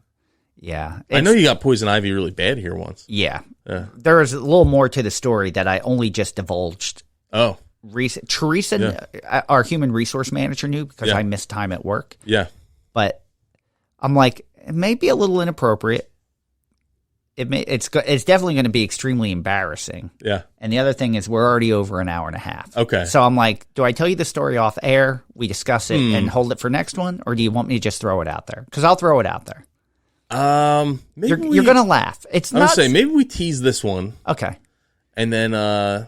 Yeah. I know you got poison ivy really bad here once. Yeah. There is a little more to the story that I only just divulged. Oh. Teresa, our human resource manager, knew because I missed time at work. Yeah. But I'm like, it may be a little inappropriate. It's definitely going to be extremely embarrassing. Yeah. And the other thing is we're already over an hour and a half. Okay. So I'm like, do I tell you the story off air? We discuss it and hold it for next one? Or do you want me to just throw it out there? Because I'll throw it out there. Maybe you're going to laugh. It's not. I would say maybe we tease this one. Okay. And then, I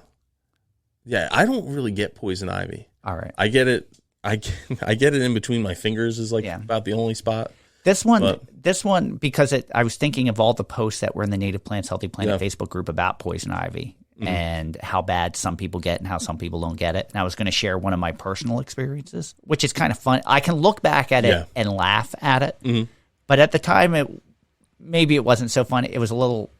don't really get poison ivy. All right. I get it I get it in between my fingers is like about the only spot. This one, because I was thinking of all the posts that were in the Native Plants Healthy Planet Facebook group about poison ivy and how bad some people get and how some people don't get it. And I was going to share one of my personal experiences, which is kind of fun. I can look back at it and laugh at it, but at the time, maybe it wasn't so funny. It was a little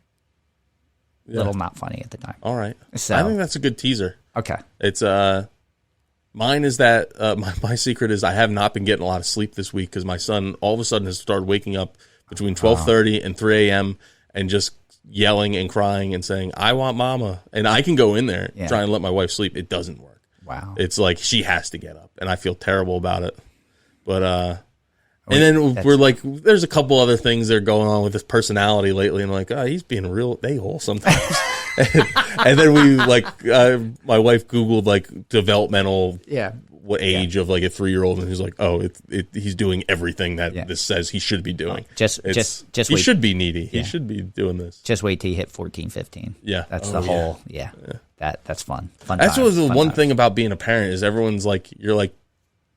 not funny at the time. All right, so I think that's a good teaser. Okay, it's mine is that my secret is I have not been getting a lot of sleep this week because my son all of a sudden has started waking up between 12:30 and 3 a.m. and just yelling and crying and saying, "I want mama." And I can go in there try and let my wife sleep. It doesn't work. Wow. It's like she has to get up, and I feel terrible about it. But and then we're like, there's a couple other things that are going on with his personality lately, and I'm like, oh, he's being a real a-hole sometimes. and then we my wife Googled like developmental what age of like a 3-year-old, and he's like, oh, he's doing everything that this says he should be doing. Just he wait. should be needy. He should be doing this. Just wait till you hit 14, 15. Yeah, that's the whole. Yeah, that's fun. That's what the one thing about being a parent is everyone's like, you're like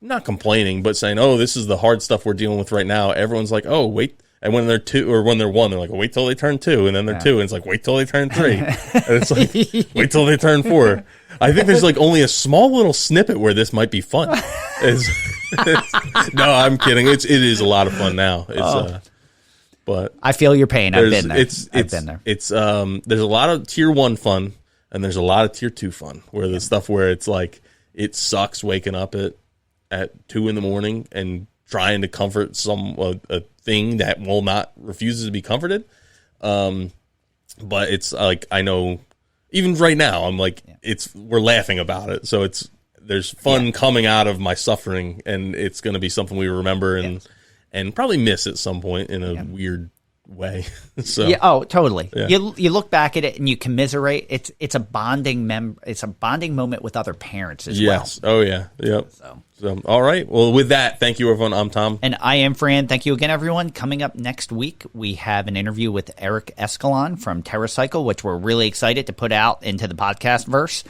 not complaining, but saying, oh, this is the hard stuff we're dealing with right now. Everyone's like, oh, wait. And when they're 2 or when they're 1, they're like, wait till they turn 2. And then they're 2. And it's like, wait till they turn 3. And it's like, wait till they turn 4. I think there's like only a small little snippet where this might be fun. No, I'm kidding. It is a lot of fun now. But I feel your pain. I've been there. I've been there. There's a lot of tier 1 fun and there's a lot of tier 2 fun where the stuff where it's like, it sucks waking up at 2 a.m. and trying to comfort a thing that refuses to be comforted. But it's like, I know even right now, I'm like, we're laughing about it. So there's fun coming out of my suffering, and it's going to be something we remember and probably miss at some point in a weird way. So totally. Yeah. You look back at it and you commiserate. It's a bonding moment with other parents as well. Yes. Oh yeah. Yep. So all right. Well, with that, thank you everyone. I'm Tom. And I am Fran. Thank you again, everyone. Coming up next week, we have an interview with Eric Escalon from TerraCycle, which we're really excited to put out into the podcast verse.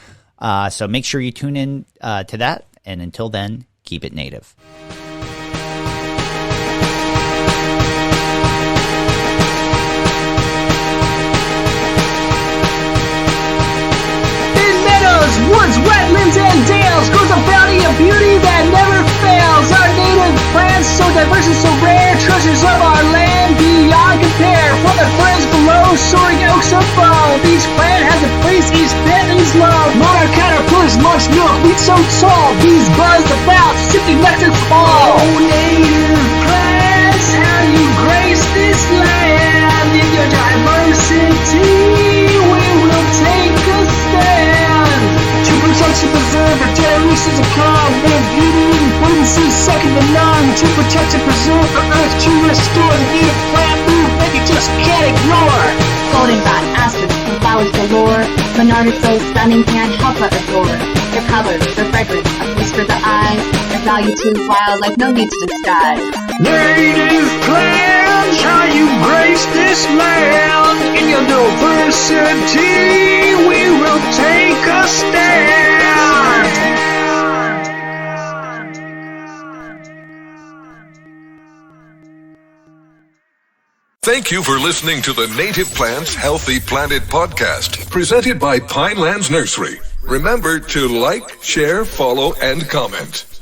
So make sure you tune in to that. And until then, keep it native. Woods, wetlands, and dales grows a bounty of beauty that never fails. Our native plants, so diverse and so rare, treasures of our land beyond compare. From the ferns below, soaring oaks above, each plant has a place, each plant needs love. Monarch caterpillars munch milk, wheat so tall, bees buzz about, sipping nectar from all. Oh, native plants, how you grace this land. In your diversity, we will take a stand. To preserve our generations of calm, and beauty and potency second to none. To protect and preserve the earth, to restore the native plant food that you just can't ignore. Goldenrod, asters, and flowers galore. Monarch so stunning, can't help but adore. Their colors, their fragrance, a feast for the eyes. Their value to wildlife, no need to disguise. Native plants, how you grace this land. In your diversity, we will take a stand. Thank you for listening to the Native Plants Healthy Planet podcast, presented by Pinelands Nursery. Remember to like, share, follow, and comment.